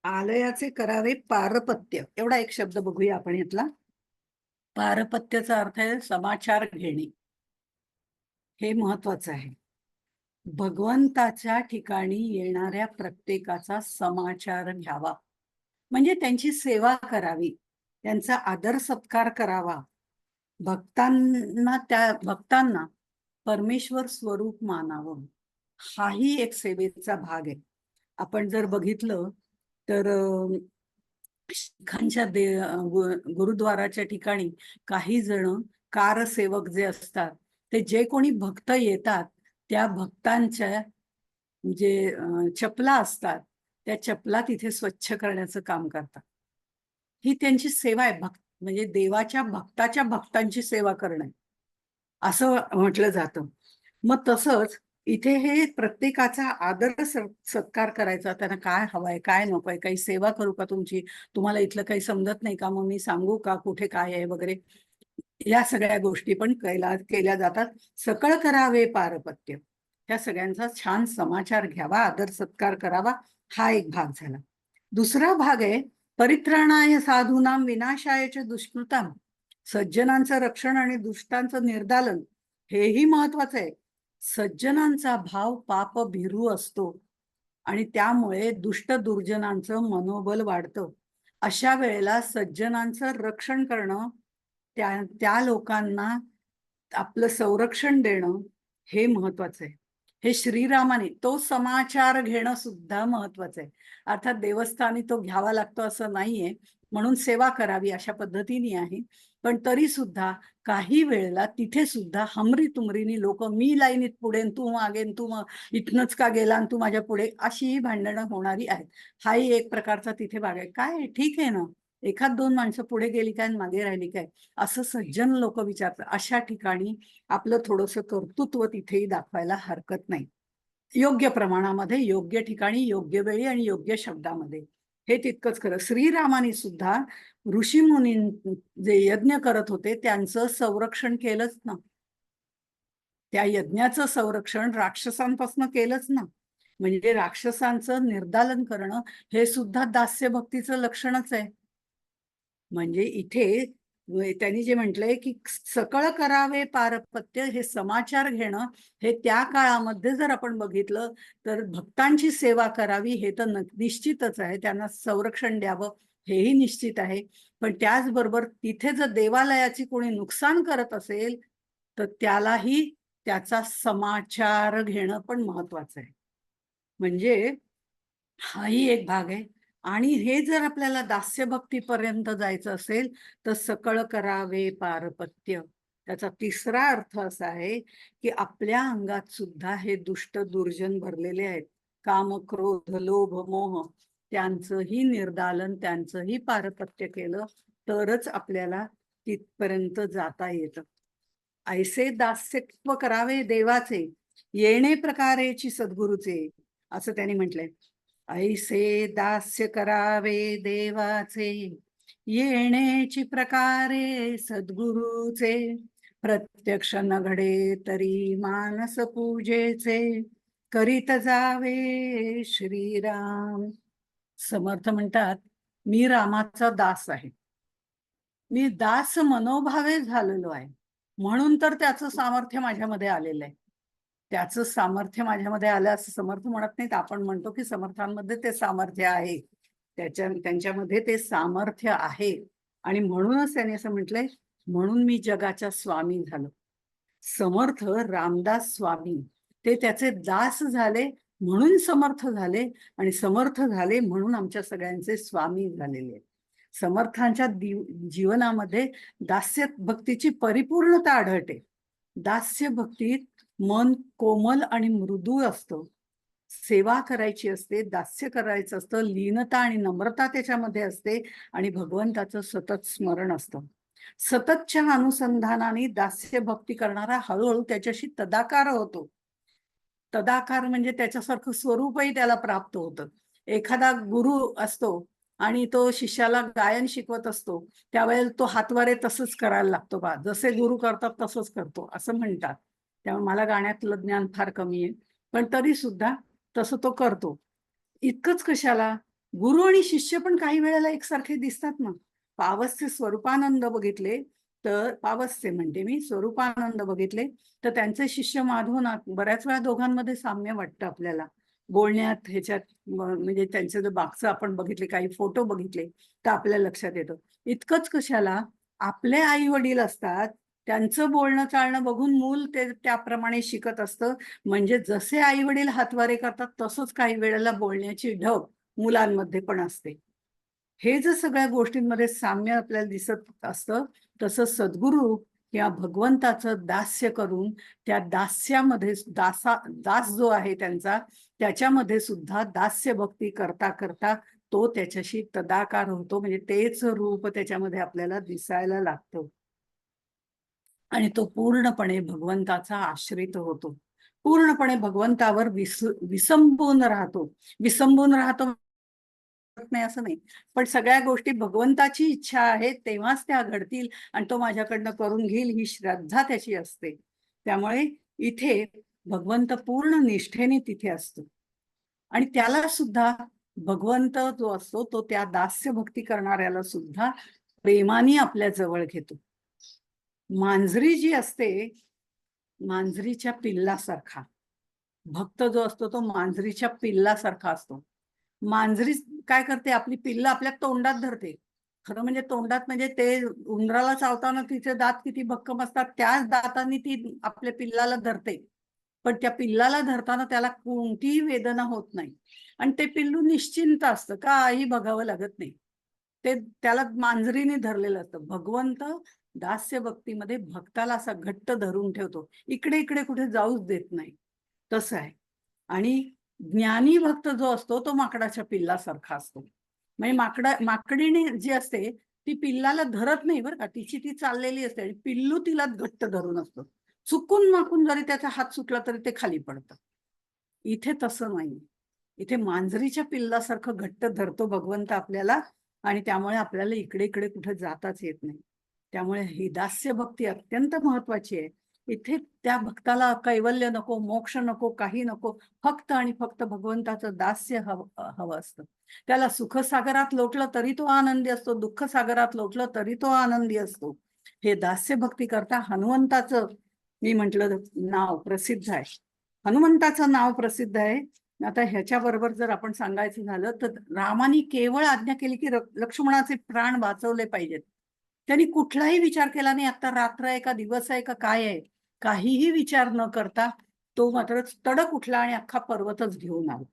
आलयाचे करावे पारपत्य, एवढा एक शब्द बघूया आपण यातला. पारपत्याचा अर्थ आहे समाचार घेणे. हे महत्वाचं आहे. भगवंताच्या ठिकाणी येणाऱ्या प्रत्येकाचा समाचार घ्यावा, म्हणजे त्यांची सेवा करावी, त्यांचा आदर सत्कार करावा. भक्तांना परमेश्वर स्वरूप मानावं, हाही एक सेवेचा भाग आहे. आपण जर बघितलं तर शिखांच्या गुरुद्वाराच्या ठिकाणी काही जण कारसेवक जे असतात, ते जे कोणी भक्त येतात त्या भक्तांच्या जे चपला असतात, त्या चपला तिथे स्वच्छ करण्याचं काम करतात. ही त्यांची सेवा आहे. म्हणजे देवाच्या भक्ताच्या भक्तांची सेवा करणं असं म्हटलं जातं. मग तसंच इथे हे प्रत्येकाचा आदर सत्कार करायचा. त्यांना काय हवंय, काय नकोय, काही सेवा करू का तुमची, तुम्हाला इथलं काही समजत नाही का, मग मी सांगू का कुठे काय आहे वगैरे, या सगळ्या गोष्टी पण केल्या जातात. सकळ करावे पारपत्य, त्या सगळ्यांचा छान समाचार घ्यावा, आदर सत्कार करावा, हा एक भाग झाला. दुसरा भाग आहे परित्राणाय साधूनाम विनाशाय च दुष्कृताम, सज्जनांचं रक्षण आणि दुष्टांचं निर्दालन, हेही महत्वाचं आहे. सज्जनांचा भाव पाप भिरू असतो आणि त्यामुळे दुष्ट दुर्जनांचं मनोबल वाढतं. अशा वेळेला सज्जनांचं रक्षण करणं, त्या लोकांना आपलं संरक्षण देणं हे महत्वाचं आहे. हे श्रीरामाने तो समाचार घेणं सुद्धा महत्वाचं आहे. अर्थात देवस्थानी तो घ्यावा लागतो असं नाहीये, म्हणून सेवा करावी अशा पद्धतीने आहे. पण तरी सुद्धा काही वेळेला तिथे सुद्धा हमरी तुमरीनी लोक, मी लाईनीत पुढे तू मागे, तू इथनच का गेला आणि तू माझ्या पुढे, अशी भांडणं होणारी आहेत. हाही एक प्रकारचा तिथे भाग आहे. काय ठीक आहे ना, एखाद दोन माणसं पुढे गेली काय आणि मागे राहिली काय, असं सज्जन लोक विचारतात. अशा ठिकाणी आपलं थोडंसं कर्तृत्व तिथेही दाखवायला हरकत नाही, योग्य प्रमाणामध्ये, योग्य ठिकाणी, योग्य वेळी आणि योग्य शब्दामध्ये. हे तितकंच खरं. श्रीरामाने सुद्धा ऋषीमुनी जे यज्ञ करत होते त्यांचं संरक्षण केलंच ना. त्या यज्ञाचं संरक्षण राक्षसांपासून केलंच ना. म्हणजे राक्षसांचं निर्दालन करणं हे सुद्धा दास्य भक्तीचं लक्षणच आहे. म्हणजे इथे त्यांनी जे म्हटलंय की सकळ करावे पारपत्य, हे समाचार घेणं, हे त्या काळामध्ये जर आपण बघितलं तर भक्तांची सेवा करावी हे तर निश्चितच आहे, त्यांना संरक्षण द्यावं हेही निश्चित आहे. पण त्याचबरोबर तिथे जर देवालयाची कोणी नुकसान करत असेल तर त्यालाही त्याचा समाचार घेणं पण महत्वाचं आहे. म्हणजे हाही एक भाग आहे. आणि हे जर आपल्याला दास्यभक्तीपर्यंत जायचं असेल तर सकळ करावे पारपत्य, त्याचा तिसरा अर्थ असा आहे की आपल्या अंगात सुद्धा हे दुष्ट दुर्जन भरलेले आहेत. काम, क्रोध, लोभ, मोह, त्यांचंही निर्दालन, त्यांचंही पारपत्य केलं तरच आपल्याला तिथपर्यंत जाता येतं. ऐसे दास्यत्व करावे देवाचे, येणे प्रकारेची सद्गुरूचे, असं त्यांनी म्हटलंय. ऐसे दास्य करावे देवाचे, येणेची प्रकारे सद्गुरूचे, प्रत्यक्ष न घडे तरी मानस पूजेचे, करीत जावे श्रीराम. समर्थ म्हणतात, मी रामाचा दास आहे, मी दास मनोभावे झालेलो आहे, म्हणून तर त्याचं सामर्थ्य माझ्यामध्ये आलेलं आहे. त्याचं सामर्थ्य माझ्यामध्ये आलं असं समर्थ म्हणत नाहीत, आपण म्हणतो की समर्थांमध्ये ते सामर्थ्य आहे, त्यांच्यामध्ये ते सामर्थ्य आहे. आणि म्हणूनच त्यांनी असं म्हटलंय, म्हणून मी जगाच्या स्वामी झालो. समर्थ रामदास स्वामी ते त्याचे दास झाले म्हणून समर्थ झाले, आणि समर्थ झाले म्हणून आमच्या सगळ्यांचे स्वामी झालेले. समर्थांच्या जीवनामध्ये दास्य भक्तीची परिपूर्णता आढळते. दास्य भक्तीत मन कोमल आणि मृदू असतं, सेवा करायची असते, दास्य करायचं असतं, लीनता आणि नम्रता त्याच्यामध्ये असते, आणि भगवंताचं सतत स्मरण असतं. सततच्या अनुसंधानाने दास्य भक्ती करणारा हळूहळू त्याच्याशी तदाकार होतो. तदाकार म्हणजे त्याच्यासारखं स्वरूपही त्याला प्राप्त होतं. एखादा गुरु असतो आणि तो शिष्याला गायन शिकवत असतो, त्यावेळेला तो हातवारे तसंच करायला लागतो, बा जसे गुरु करतात तसंच करतो असं म्हणतात. त्यामुळे मला गाण्यातलं ज्ञान फार कमी आहे, पण तरी सुद्धा तसं तो करतो. इतकंच कशाला, गुरु आणि शिष्य पण काही वेळेला एकसारखे दिसतात ना. पावसचे स्वरूपानंद बघितले तर, पावसचे म्हणते मी, स्वरूपानंद बघितले तर त्यांचे शिष्य माधवनाथ, बऱ्याच वेळा दोघांमध्ये साम्य वाटतं आपल्याला बोलण्यात, ह्याच्यात. म्हणजे त्यांचे जर मागचं आपण बघितले, काही फोटो बघितले तर आपल्या लक्षात येतं. इतकंच कशाला, आपले आई वडील असतात, त्यांचं बोलणं चालणं बघून मूल ते त्याप्रमाणे शिकत असतं. म्हणजे जसे आई वडील हातवारे करतात तसंच काही वेळेला बोलण्याची ढब मुलांमध्ये पण असते. हे जर सगळ्या गोष्टींमध्ये साम्य आपल्याला दिसत असतं, तसं सद्गुरू किंवा भगवंताचं दास्य करून त्या दास्यामध्ये दास जो आहे त्यांचा, त्याच्यामध्ये सुद्धा दास्य भक्ती करता करता तो त्याच्याशी तदाकार होतो. म्हणजे तेच रूप त्याच्यामध्ये आपल्याला दिसायला लागतं, आणि तो पूर्णपणे भगवंताचा आश्रित होतो, पूर्णपणे भगवंतावर विसंबून राहतो. विसंबून राहतो नाही असं नाही, पण सगळ्या गोष्टी भगवंताची इच्छा आहे तेव्हाच त्या घडतील, आणि तो माझ्याकडनं करून घेईल ही श्रद्धा त्याची असते. त्यामुळे इथे भगवंत पूर्ण निष्ठेने तिथे असतो, आणि त्याला सुद्धा भगवंत जो असतो तो त्या दास्य भक्ती करणाऱ्याला सुद्धा प्रेमाने आपल्या जवळ घेतो. मांजरी जी असते, मांजरीच्या पिल्लासारखा भक्त जो असतो तो मांजरीच्या पिल्लासारखा असतो. मांजरी काय करते, आपली पिल्लं आपल्या तोंडात धरते. खरं म्हणजे तोंडात म्हणजे ते उंदराला चावताना तिचे दात किती भक्कम असतात, त्याच दातांनी ती आपल्या पिल्लाला धरते. पण त्या पिल्लाला धरताना त्याला कोणतीही वेदना होत नाही, आणि ते पिल्लू निश्चिंत असतं, काही बघावं लागत नाही. ते त्याला मांजरीने धरलेलं असतं. भगवंत दास्य भक्तीमध्ये भक्ताला असा घट्ट धरून ठेवतो, इकडे इकडे कुठे जाऊच देत नाही, तसं आहे. आणि ज्ञानी भक्त जो असतो तो माकडाच्या पिल्लासारखा असतो. म्हणजे माकडीने जी असते ती पिल्लाला धरत नाही बरं का, तिची ती चाललेली असते, आणि पिल्लू तिला घट्ट धरून असतो. चुकून माकून जरी त्याचा हात सुटला तरी ते खाली पडतं. इथे तसं नाही, इथे मांजरीच्या पिल्लासारखं घट्ट धरतो भगवंत आपल्याला, आणि त्यामुळे आपल्याला इकडे इकडे कुठे जाताच येत नाही. त्यामुळे ही दास्य भक्ती अत्यंत महत्वाची आहे. इथे त्या भक्ताला कैवल्य नको, मोक्ष नको, काही नको, फक्त आणि फक्त भगवंताचं दास्य हवं असतं. त्याला सुखसागरात लोटलं तरी तो आनंदी असतो, दुःख सागरात लोटलं तरी तो आनंदी असतो. हे दास्य भक्ती करता हनुमंताचं मी म्हटलं नाव प्रसिद्ध आहे. हनुमंताचं नाव प्रसिद्ध आहे. आता ह्याच्या बरोबर जर आपण सांगायचं झालं तर रामाने केवळ आज्ञा केली की लक्ष्मणाचे प्राण वाचवले पाहिजेत. त्यांनी कुठलाही विचार केला नाही, आता रात्र आहे का दिवस आहे का काय आहे, काहीही विचार न करता तो मात्र तडक उठला आणि अख्खा पर्वतच घेऊन आला.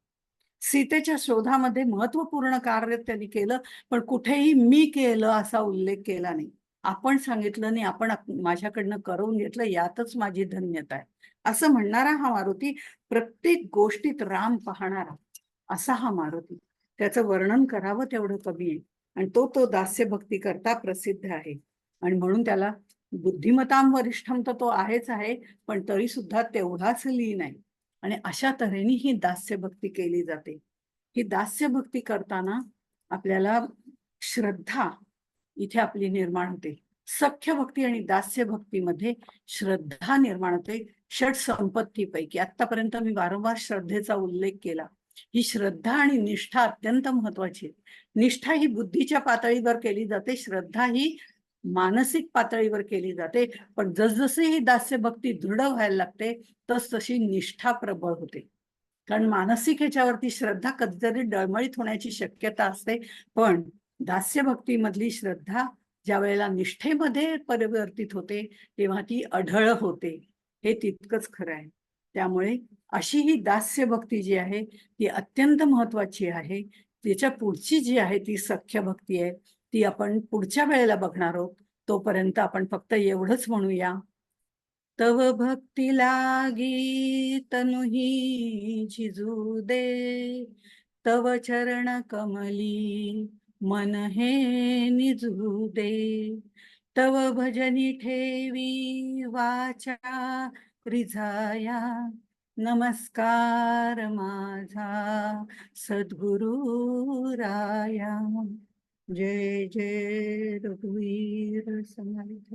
सीतेच्या शोधामध्ये महत्वपूर्ण कार्य त्यांनी केलं, पण कुठेही मी केलं असा उल्लेख केला नाही. आपण सांगितलं नाही, आपण माझ्याकडनं करून घेतलं, यातच माझी धन्यता आहे असं म्हणणारा हा मारुती, प्रत्येक गोष्टीत राम पाहणारा असा हा मारुती. त्याचं वर्णन करावं तेवढं कमी आहे. आणि तो दास्यभक्ती करता प्रसिद्ध आहे. आणि म्हणून त्याला बुद्धिमतां वरिष्ठम तर तो आहेच आहे, पण तरी सुद्धा तेवढाच लीन आहे. आणि अशा तऱ्हेने ही दास्यभक्ती केली जाते. ही दास्यभक्ती करताना आपल्याला श्रद्धा इथे आपली निर्माण होते. सख्य भक्ती आणि दास्य भक्तीमध्ये श्रद्धा निर्माण होते. षट संपत्तीपैकी आतापर्यंत मी वारंवार श्रद्धेचा उल्लेख केला. ही श्रद्धा आणि निष्ठा अत्यंत महत्वाची आहे. निष्ठा ही बुद्धीच्या पातळीवर केली जाते, श्रद्धा ही मानसिक पातळीवर केली जाते. पण जसजशी ही दास्य भक्ती दृढ व्हायला लागते तस तशी निष्ठा प्रबळ होते. कारण मानसिक ह्याच्यावरती श्रद्धा कधीतरी डळमळीत होण्याची शक्यता असते, पण दास्य भक्तीमधली श्रद्धा ज्या वेळेला निष्ठेमध्ये परिवर्तित होते तेव्हा ती अढळ होते. हे तितकंच खरं आहे. त्यामुळे अशी ही दास्य भक्ती जी आहे ती अत्यंत महत्वाची आहे. त्याच्या पुढची जी आहे ती सख्य भक्ती आहे, ती आपण पुढच्या वेळेला बघणार आहोत. तोपर्यंत आपण फक्त एवढंच म्हणूया, तव भक्ती लागी तनु ही झिजू दे, तव चरण कमली मन हे निजू दे, तव भजनी ठेवी वाचा रिझाया, नमस्कार माझा सद्गुरु राया. जय जय रघुवीर समर्थ.